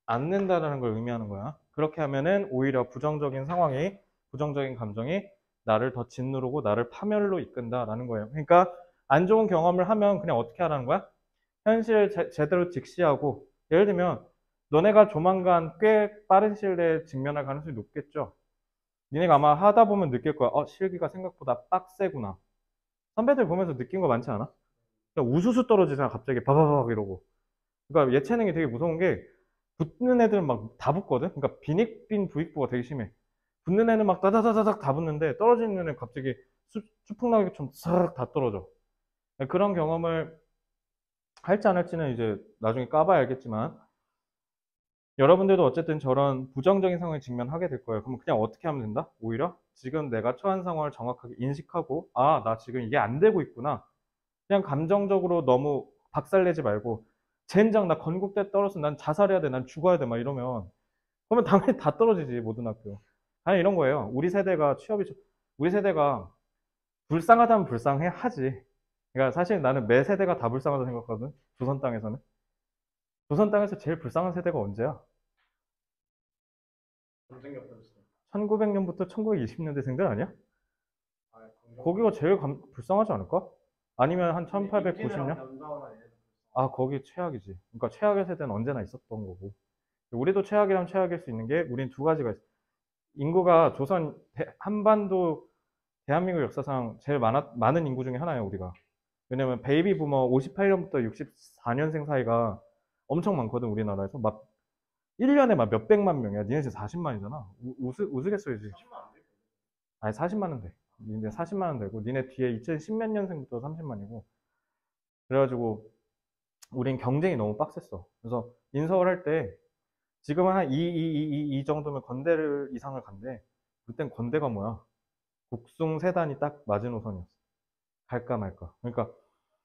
않는다라는 걸 의미하는 거야. 그렇게 하면은 오히려 부정적인 상황이, 부정적인 감정이 나를 더 짓누르고 나를 파멸로 이끈다라는 거예요. 그러니까 안 좋은 경험을 하면 그냥 어떻게 하라는 거야? 현실을 제대로 직시하고 예를 들면 너네가 조만간 꽤 빠른 시일 내에 직면할 가능성이 높겠죠. 니네가 아마 하다 보면 느낄 거야. 실기가 생각보다 빡세구나. 선배들 보면서 느낀 거 많지 않아? 그냥 우수수 떨어지잖아 갑자기 바바박 이러고. 그러니까 예체능이 되게 무서운 게 붙는 애들은 막 다 붙거든? 그러니까 빈익빈 부익부가 되게 심해. 붙는 애는 막 다다다다닥 다 붙는데 떨어지는 애는 갑자기 수풍나기처럼 싹 다 떨어져. 그런 경험을 할지 안 할지는 이제 나중에 까봐야 알겠지만 여러분들도 어쨌든 저런 부정적인 상황에 직면하게 될 거예요. 그럼 그냥 어떻게 하면 된다? 오히려 지금 내가 처한 상황을 정확하게 인식하고 나 지금 이게 안 되고 있구나. 그냥 감정적으로 너무 박살내지 말고 젠장 나 건국대 떨어서 난 자살해야 돼. 난 죽어야 돼. 막 이러면 그러면 당연히 다 떨어지지 모든 학교. 아니 이런 거예요. 우리 세대가 불쌍하다면 불쌍해 하지. 그러니까 사실 나는 매 세대가 다 불쌍하다고 생각하거든. 조선 땅에서는. 조선 땅에서 제일 불쌍한 세대가 언제야? 전쟁이 없어졌어. 1900년부터 1920년대생들 아니야? 아, 거기가 제일 불쌍하지 않을까? 아니면 한 1890년? 아, 거기 최악이지. 그러니까 최악의 세대는 언제나 있었던 거고. 우리도 최악이라면 최악일 수 있는 게 우린 두 가지가 있어. 인구가 조선 한반도 대한민국 역사상 제일 많은 인구 중에 하나예요, 우리가. 왜냐면 베이비 부머 58년부터 64년생 사이가 엄청 많거든, 우리나라에서. 막 1년에 막 몇백만 명이야. 니네 지금 40만이잖아. 우스갯소리지. 아니, 40만은 돼. 니네 40만은 되고, 니네 뒤에 2010 몇 년생부터 30만이고. 그래가지고, 우린 경쟁이 너무 빡셌어. 그래서 인서울 할 때, 지금은 한 이 정도면 건대를 이상을 간대. 그땐 건대가 뭐야? 국숭 세단이 딱 마지노선이었어. 갈까 말까. 그러니까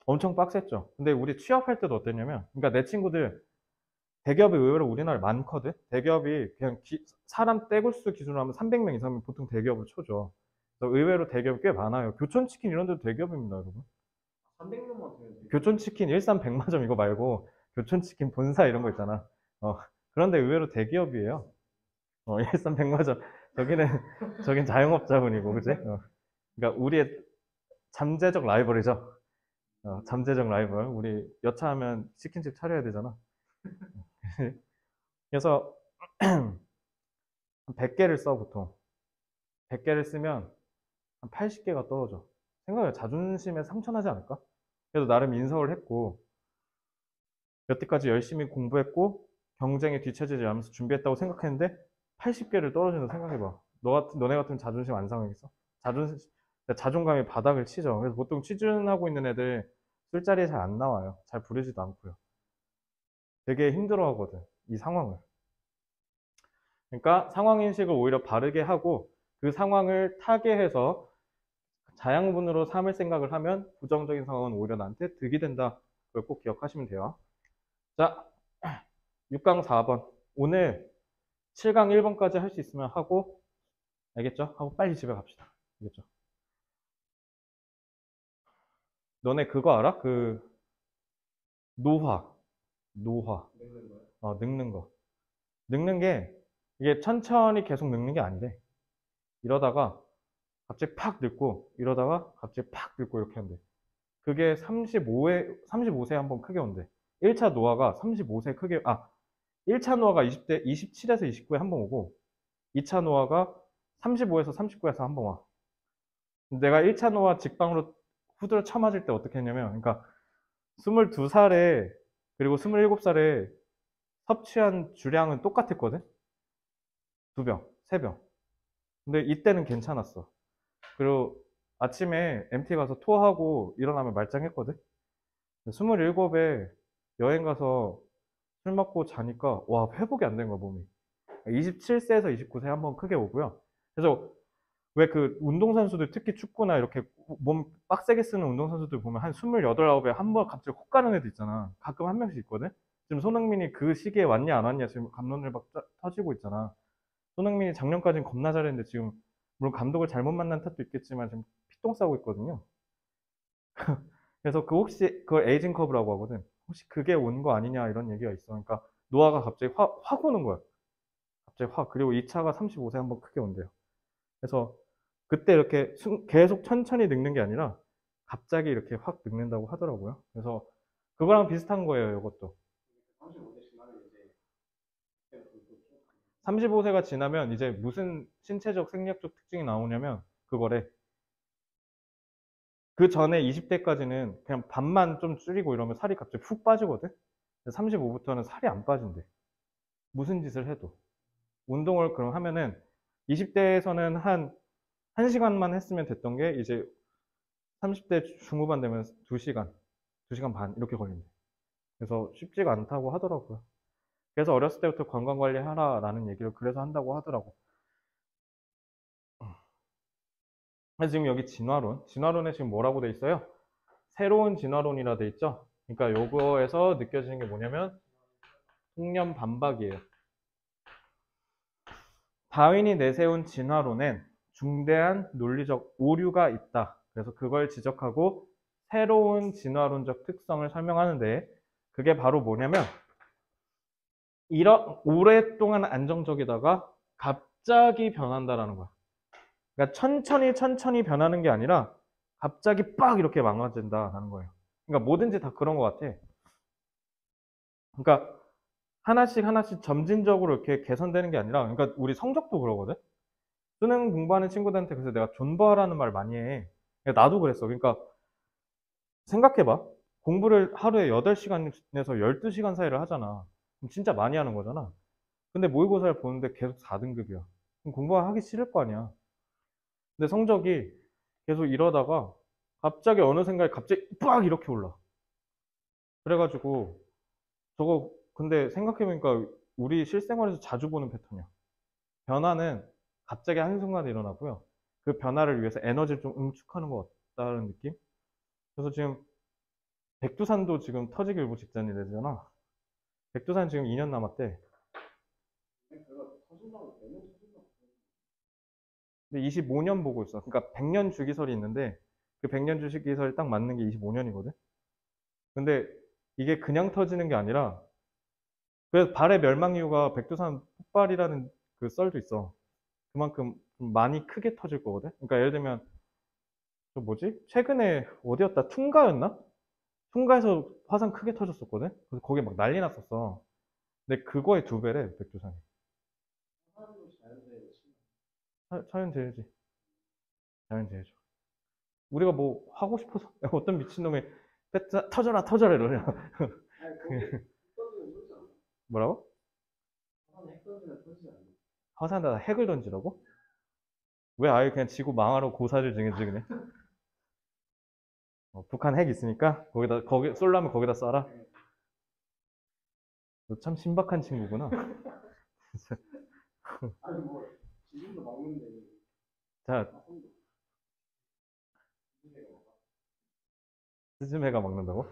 엄청 빡셌죠. 근데 우리 취업할 때도 어땠냐면, 그러니까 내 친구들 대기업이 의외로 우리나라에 많거든. 대기업이 그냥 사람 떼굴수 기준으로 하면 300명 이상이면 보통 대기업을 쳐줘. 그래서 의외로 대기업이 꽤 많아요. 교촌치킨 이런 데도 대기업입니다, 여러분. 300명만 되면 교촌치킨 일산 백마점 이거 말고 교촌치킨 본사 이런 거 있잖아. 그런데 의외로 대기업이에요. 일산 백마점 저긴 자영업자분이고, 그치? 그러니까 우리의 잠재적 라이벌이죠. 잠재적 라이벌. 우리 여차하면 치킨집 차려야 되잖아. 그래서 한 100개를 써, 보통. 100개를 쓰면 한 80개가 떨어져. 생각해, 자존심에 상처나지 않을까? 그래도 나름 인서울 했고, 여태까지 열심히 공부했고, 경쟁에 뒤처지지 않으면서 준비했다고 생각했는데, 80개를 떨어진다 생각해봐. 너네 같으면 자존심 안 상하겠어? 자존감이 바닥을 치죠. 그래서 보통 취준하고 있는 애들 술자리에 잘 안 나와요. 잘 부르지도 않고요. 되게 힘들어 하거든, 이 상황을. 그러니까 상황인식을 오히려 바르게 하고 그 상황을 타개해서 자양분으로 삼을 생각을 하면 부정적인 상황은 오히려 나한테 득이 된다. 그걸 꼭 기억하시면 돼요. 자, 6강 4번. 오늘 7강 1번까지 할 수 있으면 하고, 알겠죠? 하고 빨리 집에 갑시다. 알겠죠? 너네 그거 알아? 노화. 늙는 거. 늙는 게 이게 천천히 계속 늙는 게 아니래. 이러다가 갑자기 팍 늙고, 이러다가 갑자기 팍 늙고 이렇게 한대. 그게 35세 한번 크게 온대. 1차 노화가 35세 크게, 1차 노화가 27에서 29에 한 번 오고, 2차 노화가 35에서 39에서 한 번 와. 내가 1차 노화 직방으로 후드려 쳐맞을 때 어떻게 했냐면, 그러니까 22살에, 그리고 27살에 섭취한 주량은 똑같았거든? 2병, 3병. 근데 이때는 괜찮았어. 그리고 아침에 MT 가서 토하고 일어나면 말짱했거든? 27에 여행 가서 술 먹고 자니까, 와, 회복이 안 된 거야, 몸이. 27세에서 29세 한번 크게 오고요. 그래서 왜 그 운동선수들, 특히 축구나 이렇게 몸 빡세게 쓰는 운동선수들 보면 한 28, 9에 한 번 갑자기 훅 가는 애들 있잖아. 가끔 한 명씩 있거든? 지금 손흥민이 그 시기에 왔냐 안 왔냐 지금 감론을 막 터지고 있잖아. 손흥민이 작년까지는 겁나 잘했는데 지금 물론 감독을 잘못 만난 탓도 있겠지만 지금 피똥 싸고 있거든요. 그래서 혹시 그걸 에이징 커브라고 하거든. 혹시 그게 온 거 아니냐 이런 얘기가 있어. 그러니까 노화가 갑자기 확 오는 거야. 갑자기 확. 그리고 2차가 35세 한번 크게 온대요. 그래서 그때 이렇게 계속 천천히 늙는 게 아니라 갑자기 이렇게 확 늙는다고 하더라고요. 그래서 그거랑 비슷한 거예요, 이것도. 35세가 지나면 이제 무슨 신체적 생리학적 특징이 나오냐면 그거래. 그 전에 20대까지는 그냥 밥만 좀 줄이고 이러면 살이 갑자기 훅 빠지거든? 35부터는 살이 안 빠진대. 무슨 짓을 해도. 운동을 그럼 하면은 20대에서는 한 1시간만 했으면 됐던 게 이제 30대 중후반 되면 2시간, 2시간 반 이렇게 걸린대. 그래서 쉽지가 않다고 하더라고요. 그래서 어렸을 때부터 건강관리 하라라는 얘기를 그래서 한다고 하더라고. 그래서 지금 여기 진화론에 지금 뭐라고 돼 있어요? 새로운 진화론이라 돼 있죠? 그러니까 요거에서 느껴지는 게 뭐냐면 통념 반박이에요. 다윈이 내세운 진화론엔 중대한 논리적 오류가 있다. 그래서 그걸 지적하고 새로운 진화론적 특성을 설명하는데 그게 바로 뭐냐면 오랫동안 안정적이다가 갑자기 변한다라는 거야. 그러니까 천천히 변하는 게 아니라 갑자기 빡 이렇게 망가진다라는 거예요. 그러니까 뭐든지 다 그런 것 같아. 그러니까 하나씩 점진적으로 이렇게 개선되는 게 아니라, 그러니까 우리 성적도 그러거든? 수능 공부하는 친구들한테 그래서 내가 존버하라는 말 많이 해. 그러니까 나도 그랬어. 그러니까 생각해봐. 공부를 하루에 8시간에서 12시간 사이를 하잖아. 그럼 진짜 많이 하는 거잖아. 근데 모의고사를 보는데 계속 4등급이야. 그럼 공부가 하기 싫을 거 아니야. 근데 성적이 계속 이러다가 갑자기 어느 생각에 갑자기 빡 이렇게 올라. 그래가지고 저거 근데 생각해보니까 우리 실생활에서 자주 보는 패턴이야. 변화는 갑자기 한순간에 일어나고요. 그 변화를 위해서 에너지를 좀 응축하는 것 같다는 느낌? 그래서 지금 백두산도 지금 터지기 일보 직전이 되잖아. 백두산 지금 2년 남았대. 제가 터진다고 내년 터진다고. 근데 25년 보고 있어. 그러니까 100년 주기설이 있는데 그 100년 주기설이 딱 맞는 게 25년이거든. 근데 이게 그냥 터지는 게 아니라 그래서 발의 멸망 이유가 백두산 폭발이라는 그 썰도 있어. 그만큼 좀 많이 크게 터질 거거든. 그러니까 예를 들면 저 뭐지? 최근에 어디였다? 퉁가였나? 퉁가에서 화산 크게 터졌었거든. 그래서 거기 막 난리 났었어. 근데 그거의 2배래 백두산이. 하나도 자연재해 치면 자연재해지. 자연재해죠. 우리가 뭐 하고 싶어서 어떤 미친놈이 터져라 이러냐. 아니 거기 핵 던지면 터지지 않나? 뭐라고? 화산에 핵 던지면 터지지 않나? 화산에다 핵을 던지라고? 왜 아예 그냥 지구 망하러 고사를 정해지 그냥? 북한 핵 있으니까 거기 쏠라면 거기다 쏴라. 너 참 신박한 친구구나. 아니 뭐 지금도 막는데 자, 화성도 스즈메가 먹는다고?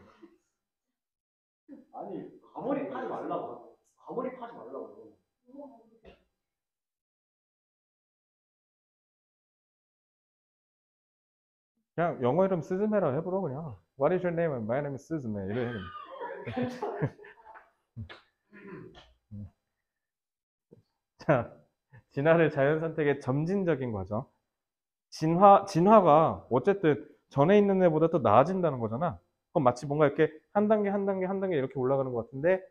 아니 가머리 파지 말라고. 가머리 파지 말라고. 그냥 영어 이름 스즈메라 해보라 그냥. What is your name? My name is 스즈메. 이래 해. 자, 진화를 자연 선택의 점진적인 과정. 진화가 어쨌든 전에 있는 애보다 더 나아진다는 거잖아. 그럼 마치 뭔가 이렇게 한 단계 이렇게 올라가는 것 같은데,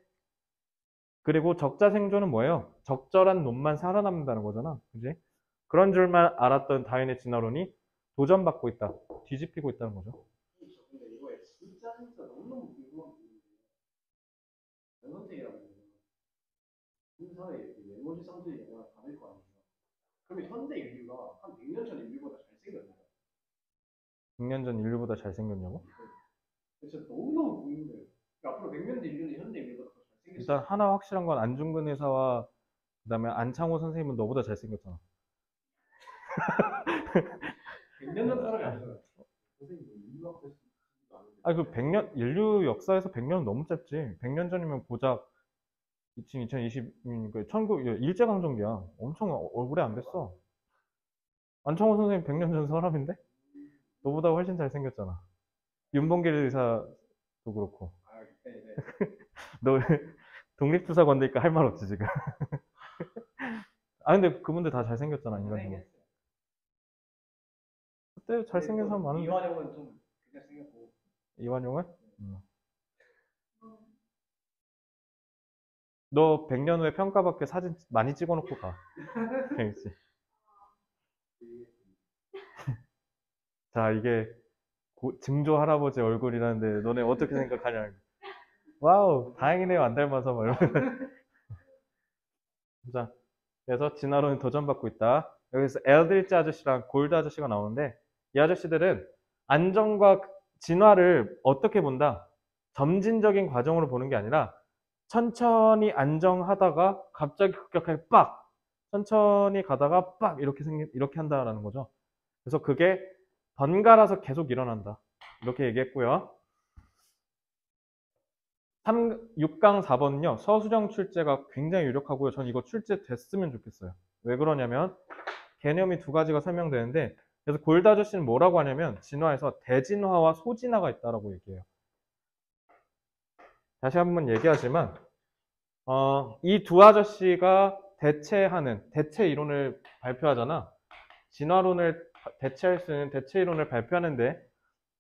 그리고 적자 생존은 뭐예요? 적절한 놈만 살아남는다는 거잖아. 그지? 그런 줄만 알았던 다윈의 진화론이 도전받고 있다. 뒤집히고 있다는 거죠. 근데 이거에 진짜 너무너무 궁금한 게 있는데 연선택이라고 이 사회에 메모지 쌍둥이 영향을 받을 거 아니에요. 그러면 현대 인류가 한 100년 전 인류보다 잘생겼나요? 100년 전 인류보다 잘생겼냐고? 진짜 너무너무 궁금해요. 그러니까 앞으로 100년 뒤 인류는 현대 인류보다 더 잘생겼을 일단 하나 확실한 건 안중근 의사와 그다음에 안창호 선생님은 너보다 잘생겼잖아. 100년 전 사람이 아니잖아요. 선생님 인류학 될 수도 않은데. 아니 그 100년 인류 역사에서 100년은 너무 짧지. 100년 전이면 고작 2020, 그 19 일제강점기야. 엄청 오래 안 됐어. 안창호 선생님 100년 전 사람인데? 너보다 훨씬 잘생겼잖아. 윤봉길 의사도 그렇고. 아, 네. 너 독립투사관대니까 할 말 없지 지금. 아 근데 그분들 다 잘생겼잖아 인간적으로. 그때 잘생긴 사람 많은데. 이완용은 좀 굉장히 생겼고. 이완용은? 너 100년 후에 평가받게 사진 많이 찍어놓고 가. 알겠지? 자, 이게 증조 할아버지 얼굴이라는데 너네 어떻게 생각하냐. 와우, 다행이네요. 안 닮아서. 막 이러면. 자, 그래서 진화론이 도전받고 있다. 여기서 엘드리치 아저씨랑 골드 아저씨가 나오는데 이 아저씨들은 안정과 진화를 어떻게 본다? 점진적인 과정으로 보는 게 아니라 천천히 안정하다가 갑자기 급격하게 빡! 천천히 가다가 빡! 이렇게 한다라는 거죠. 그래서 그게 번갈아서 계속 일어난다. 이렇게 얘기했고요. 6강 4번은요. 서술형 출제가 굉장히 유력하고요. 전 이거 출제 됐으면 좋겠어요. 왜 그러냐면 개념이 2가지가 설명되는데 그래서 골드 아저씨는 뭐라고 하냐면 진화에서 대진화와 소진화가 있다라고 얘기해요. 다시 한번 얘기하지만 이 두 아저씨가 대체하는 대체 이론을 발표하잖아. 진화론을 대체할 수 있는 대체 이론을 발표하는데,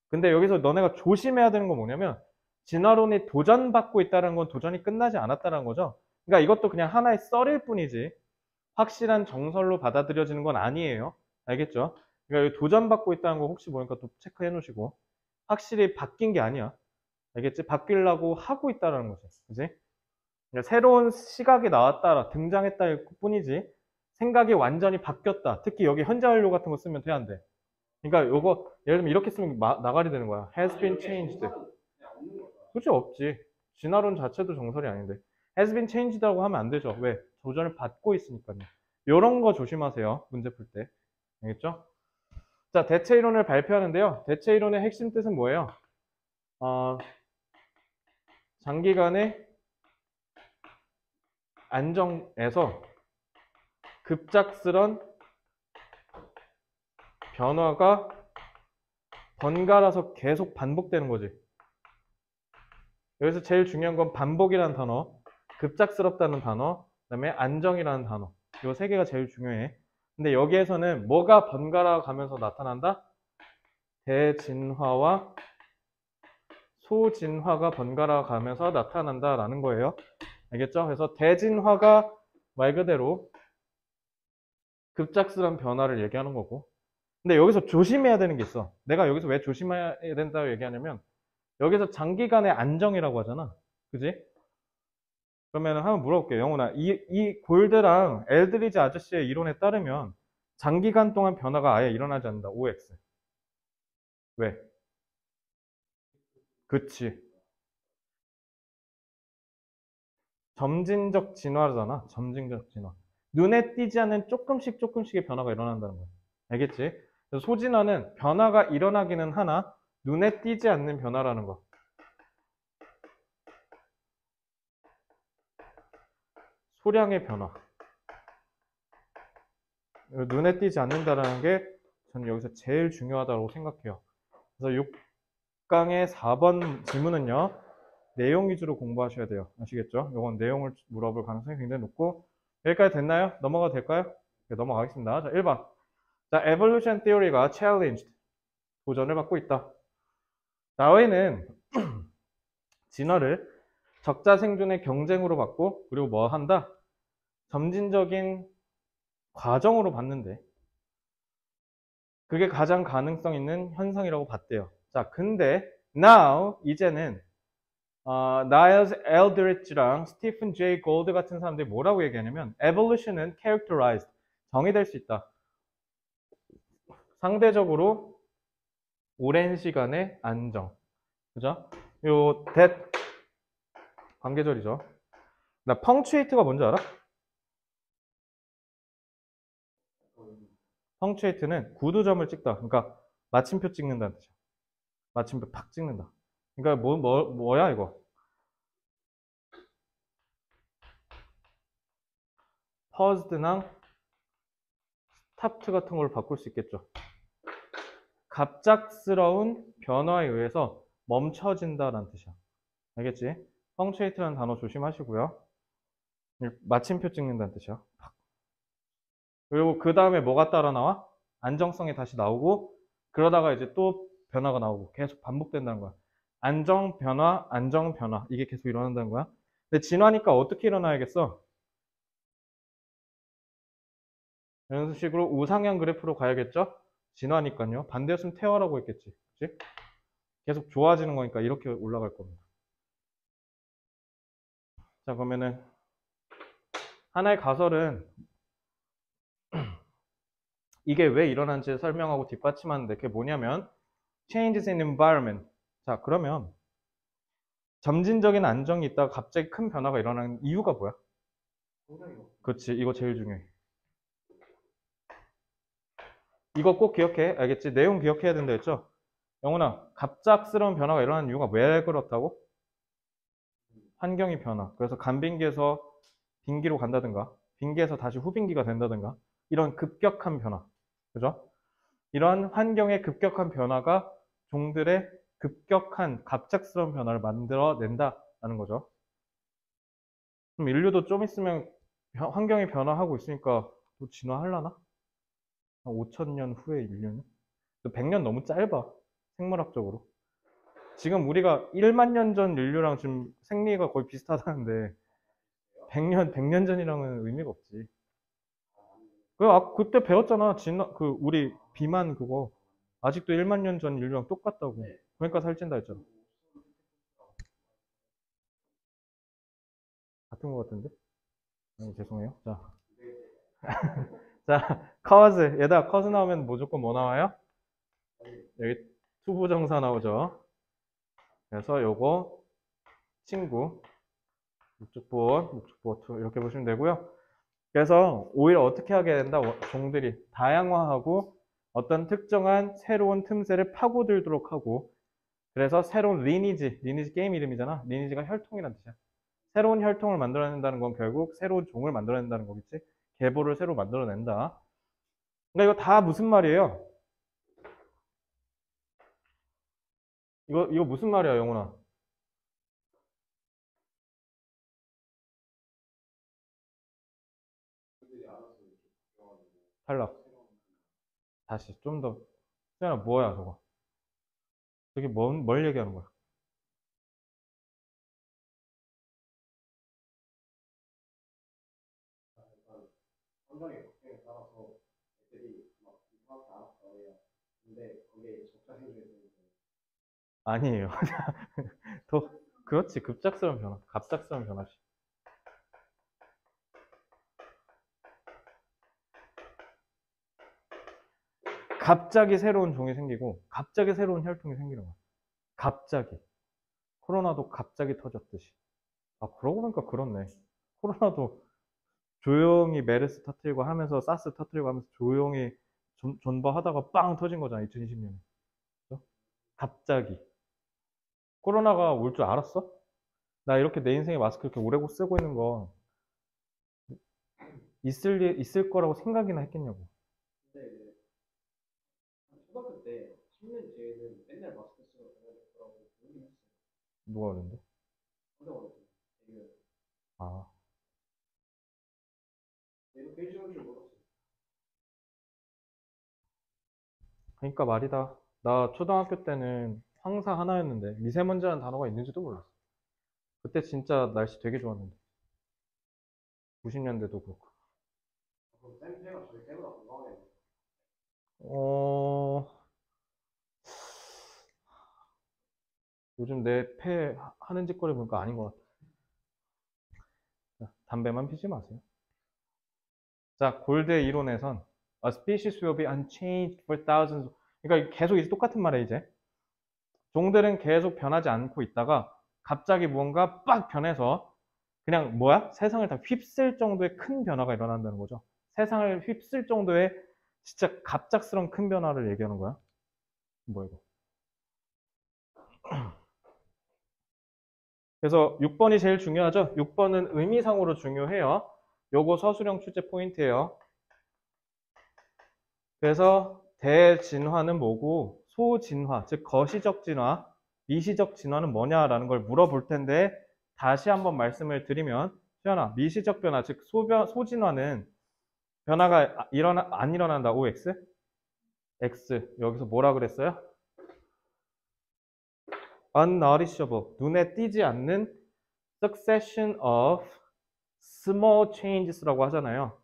근데 여기서 너네가 조심해야 되는 건 뭐냐면, 진화론이 도전받고 있다는 건 도전이 끝나지 않았다는 거죠. 그러니까 이것도 그냥 하나의 썰일 뿐이지 확실한 정설로 받아들여지는 건 아니에요. 알겠죠? 그러니까 여기 도전받고 있다는 거 혹시 모르니까 또 체크해 놓으시고, 확실히 바뀐 게 아니야. 알겠지? 바뀌려고 하고 있다는 거지. 그지? 그러니까 새로운 시각이 나왔다, 등장했다일 뿐이지 생각이 완전히 바뀌었다. 특히 여기 현재 완료 같은 거 쓰면 돼, 안 돼? 그러니까 요거 예를 들면 이렇게 쓰면 나가리 되는 거야. has been changed. 그냥 없는 거죠. 그렇지, 없지. 진화론 자체도 정설이 아닌데. has been changed라고 하면 안 되죠. 왜? 도전을 받고 있으니까요. 요런 거 조심하세요. 문제 풀 때. 알겠죠? 자, 대체 이론을 발표하는데요. 대체 이론의 핵심 뜻은 뭐예요? 장기간의 안정에서 급작스런 변화가 번갈아서 계속 반복되는 거지. 여기서 제일 중요한 건 반복이라는 단어, 급작스럽다는 단어, 그 다음에 안정이라는 단어. 이 세 개가 제일 중요해. 근데 여기에서는 뭐가 번갈아 가면서 나타난다? 대진화와 소진화가 번갈아 가면서 나타난다라는 거예요. 알겠죠? 그래서 대진화가 말 그대로 급작스러운 변화를 얘기하는 거고. 근데 여기서 조심해야 되는 게 있어. 내가 여기서 왜 조심해야 된다고 얘기하냐면, 여기서 장기간의 안정이라고 하잖아. 그지? 그러면 한번 물어볼게요. 영훈아, 이 골드랑 엘드리지 아저씨의 이론에 따르면 장기간 동안 변화가 아예 일어나지 않는다. OX. 왜? 그치. 점진적 진화잖아. 점진적 진화. 눈에 띄지 않는 조금씩의 변화가 일어난다는 거야. 알겠지? 그래서 소진화는 변화가 일어나기는 하나 눈에 띄지 않는 변화라는 거. 소량의 변화. 눈에 띄지 않는다라는 게 저는 여기서 제일 중요하다고 생각해요. 그래서 6강의 4번 질문은요, 내용 위주로 공부하셔야 돼요. 아시겠죠? 이건 내용을 물어볼 가능성이 굉장히 높고. 여기까지 됐나요? 넘어가도 될까요? 네, 넘어가겠습니다. 자, 1번. 자, evolution theory가 challenged. 도전을 받고 있다. 다윈은 진화를 적자 생존의 경쟁으로 받고, 그리고 뭐 한다? 점진적인 과정으로 봤는데, 그게 가장 가능성 있는 현상이라고 봤대요. 자, 근데 now 이제는 나일스 엘드리치랑 스티픈 제이 골드 같은 사람들이 뭐라고 얘기하냐면, evolution은 characterized, 정의될 수 있다. 상대적으로 오랜 시간의 안정. 그죠? 요 that 관계절이죠. 나 punctuate가 뭔지 알아? punctuate는 구두점을 찍다. 그러니까 마침표 찍는다는 뜻이야. 마침표 팍 찍는다. 그러니까 뭐야 이거? paused랑 stopped 같은 걸 바꿀 수 있겠죠. 갑작스러운 변화에 의해서 멈춰진다라는 뜻이야. 알겠지? punctuate라는 단어 조심하시고요. 마침표 찍는다는 뜻이야. 그리고 그 다음에 뭐가 따라 나와? 안정성이 다시 나오고, 그러다가 이제 또 변화가 나오고 계속 반복된다는 거야. 안정, 변화, 안정, 변화. 이게 계속 일어난다는 거야. 근데 진화니까 어떻게 일어나야겠어? 이런 식으로 우상향 그래프로 가야겠죠? 진화니까요. 반대였으면 퇴화라고 했겠지. 그치? 계속 좋아지는 거니까 이렇게 올라갈 겁니다. 자, 그러면은 하나의 가설은 이게 왜 일어난지 설명하고 뒷받침하는데, 그게 뭐냐면 changes in environment. 자, 그러면 점진적인 안정이 있다가 갑자기 큰 변화가 일어나는 이유가 뭐야? 그렇지, 이거 제일 중요해. 이거 꼭 기억해. 알겠지? 내용 기억해야 된다 했죠? 영훈아, 갑작스러운 변화가 일어나는 이유가 왜 그렇다고? 환경이 변화. 그래서 간빙기에서 빙기로 간다든가, 빙기에서 다시 후빙기가 된다든가, 이런 급격한 변화. 그죠? 이러한 환경의 급격한 변화가 종들의 급격한 갑작스러운 변화를 만들어낸다라는 거죠. 그럼 인류도 좀 있으면 환경이 변화하고 있으니까 또 진화하려나? 한 5천년 후의 인류는? 100년 너무 짧아. 생물학적으로. 지금 우리가 1만 년 전 인류랑 지금 생리가 거의 비슷하다는데 100년 전이랑은 의미가 없지. 그때 배웠잖아. 우리 비만 그거. 아직도 1만 년 전 인류랑 똑같다고. 그러니까 살찐다 했잖아. 같은 거 같은데? 죄송해요. 자, 자, cause. 얘들아, cause 나오면 무조건 뭐 나와요? 여기 투부정사 나오죠. 그래서 요거 친구, 목적보어 to 이렇게 보시면 되고요. 그래서 오히려 어떻게 하게 된다? 종들이 다양화하고 어떤 특정한 새로운 틈새를 파고들도록 하고 그래서 새로운 리니지 게임 이름이잖아. 리니지가 혈통이란 뜻이야. 새로운 혈통을 만들어낸다는 건 결국 새로운 종을 만들어낸다는 거겠지. 계보를 새로 만들어낸다. 그러니까 이거 다 무슨 말이에요? 이거 무슨 말이야, 영훈아? 탈락. 다시 좀 더. 수연아, 뭐야, 저거? 저게 뭘 얘기하는 거야? 환경의 특성에 따라서 애들이 막 이상하게 알아서 거예요. 근데 거기에 적자생존이 되는 거예요. 아니에요. 더, 그렇지. 급작스러운 변화. 갑작스러운 변화지. 갑자기 새로운 종이 생기고, 갑자기 새로운 혈통이 생기는 거야. 갑자기. 코로나도 갑자기 터졌듯이. 아, 그러고 보니까 그렇네. 코로나도 조용히 메르스 터뜨리고 하면서 사스 터뜨리고 하면서 조용히 존버하다가 빵 터진 거잖아, 2020년에. 갑자기. 코로나가 올 줄 알았어? 나 이렇게 내 인생에 마스크 이렇게 오래 쓰고 있는 거 있을 거라고 생각이나 했겠냐고. 근데 이제 한 초등학교 때 10년 뒤에는 맨날 마스크 쓰고 다녀야 될 거라고 보긴 했어요. 누가 그러는데? 선생님한테 되게 아, 내가 그게 좋은 줄 몰랐어. 그러니까 말이다. 나 초등학교 때는 황사 하나였는데 미세먼지라는 단어가 있는지도 몰랐어. 그때 진짜 날씨 되게 좋았는데. 90년대도 그렇고. 그럼 쌤패가 저희 때보다 건강해요. 어, 요즘 내 폐 하는 짓거리 보니까 아닌 것 같아. 자, 담배만 피지 마세요. 자, 골드의 이론에선 A species will be unchanged for thousands. 그러니까 계속 이제 똑같은 말이야, 이제. 종들은 계속 변하지 않고 있다가 갑자기 무언가 빡 변해서 그냥 뭐야? 세상을 다 휩쓸 정도의 큰 변화가 일어난다는 거죠. 세상을 휩쓸 정도의 진짜 갑작스러운 큰 변화를 얘기하는 거야. 뭐야 이거? 그래서 6번이 제일 중요하죠. 6번은 의미상으로 중요해요. 요거 서술형 출제 포인트예요. 그래서 대진화는 뭐고 소진화, 즉 거시적 진화, 미시적 진화는 뭐냐라는 걸 물어볼 텐데 다시 한번 말씀을 드리면 수연아, 미시적 변화, 즉 소진화는 변화가 안 일어난다. OX? X. 여기서 뭐라 그랬어요? unnoticeable. 눈에 띄지 않는 succession of small changes라고 하잖아요.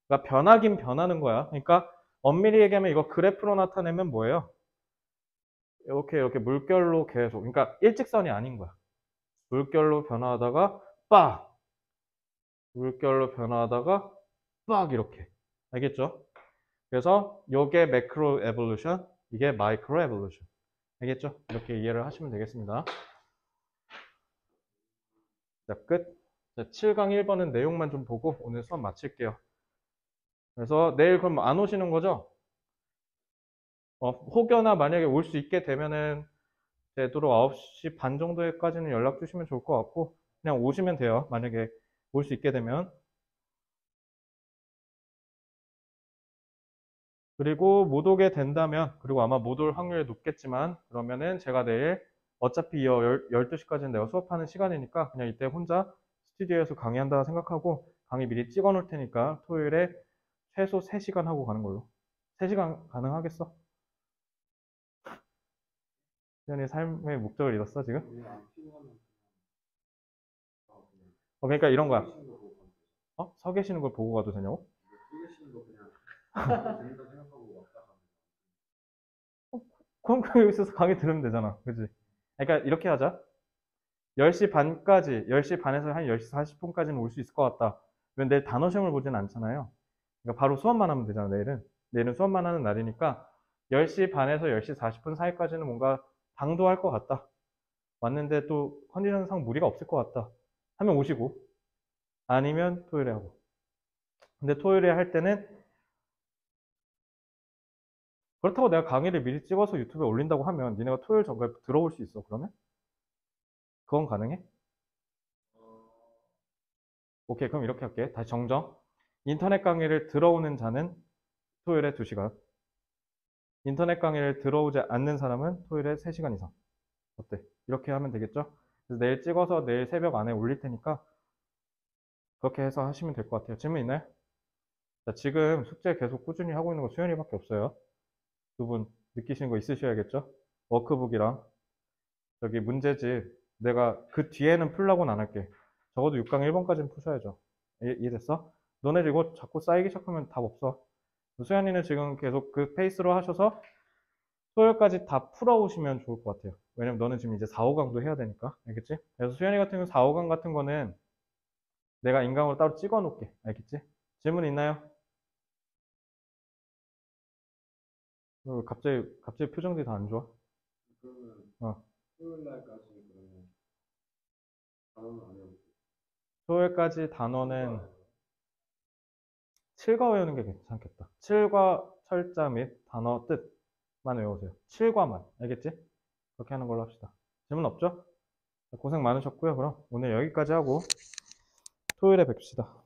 그러니까 변하긴 변하는 거야. 그러니까 엄밀히 얘기하면 이거 그래프로 나타내면 뭐예요? 이렇게 물결로 계속. 그러니까 일직선이 아닌 거야. 물결로 변화하다가 빡! 물결로 변화하다가 빡! 이렇게. 알겠죠? 그래서 요게 매크로 에볼루션, 이게 마이크로 에볼루션. 알겠죠? 이렇게 이해를 하시면 되겠습니다. 자, 끝. 자, 7강 1번은 내용만 좀 보고 오늘 수업 마칠게요. 그래서 내일 그럼 안 오시는 거죠? 혹여나 만약에 올 수 있게 되면은 되도록 9시 반 정도까지는 연락 주시면 좋을 것 같고 그냥 오시면 돼요. 만약에 올 수 있게 되면. 그리고 못 오게 된다면 그리고 아마 못 올 확률이 높겠지만 그러면은 제가 내일 어차피 12시까지는 내가 수업하는 시간이니까 그냥 이때 혼자 스튜디오에서 강의한다 생각하고 강의 미리 찍어 놓을 테니까 토요일에 최소 3시간 하고 가는 걸로. 3시간 가능하겠어? 수현이 삶의 목적을 잃었어, 지금? 그러니까 이런 거야. 서 계시는 걸 보고 가도 되냐고? 그럼 여기 있어서 강의 들으면 되잖아. 그지? 그러니까 이렇게 하자. 10시 반까지, 10시 반에서 한 10시 40분까지는 올 수 있을 것 같다. 왜 내일 단어 시험을 보지는 않잖아요. 그러니까 바로 수업만 하면 되잖아, 내일은. 내일은 수업만 하는 날이니까 10시 반에서 10시 40분 사이까지는 뭔가 당도할 것 같다. 왔는데 또 컨디션상 무리가 없을 것 같다. 하면 오시고. 아니면 토요일에 하고. 근데 토요일에 할 때는 그렇다고 내가 강의를 미리 찍어서 유튜브에 올린다고 하면 니네가 토요일 전까지 들어올 수 있어, 그러면? 그건 가능해? 오케이, 그럼 이렇게 할게. 다시 정정. 인터넷 강의를 들어오는 자는 토요일에 2시간. 인터넷 강의를 들어오지 않는 사람은 토요일에 3시간 이상. 어때? 이렇게 하면 되겠죠? 그래서 내일 찍어서 내일 새벽 안에 올릴 테니까 그렇게 해서 하시면 될 것 같아요. 질문 있나요? 자, 지금 숙제 계속 꾸준히 하고 있는 거 수현이밖에 없어요. 두 분 느끼시는 거 있으셔야겠죠? 워크북이랑 저기 문제집 내가 그 뒤에는 풀라고는 안 할게. 적어도 6강 1번까지는 푸셔야죠. 이해됐어? 너네들 이거 자꾸 쌓이기 시작하면 답 없어. 수현이는 지금 계속 그 페이스로 하셔서 토요일까지 다 풀어오시면 좋을 것 같아요. 왜냐면 너는 지금 이제 4, 5강도 해야 되니까. 알겠지? 그래서 수현이 같은 경우 4, 5강 같은 거는 내가 인강으로 따로 찍어 놓을게. 알겠지? 질문 있나요? 갑자기 표정들이 다 안 좋아? 그러면 어. 토요일 날까지 그러면 단어는 안 해볼게. 토요일까지 단어는 7과 외우는 게 괜찮겠다. 7과 철자 및 단어 뜻만 외우세요. 7과만. 알겠지? 그렇게 하는 걸로 합시다. 질문 없죠? 고생 많으셨고요. 그럼 오늘 여기까지 하고 토요일에 뵙시다.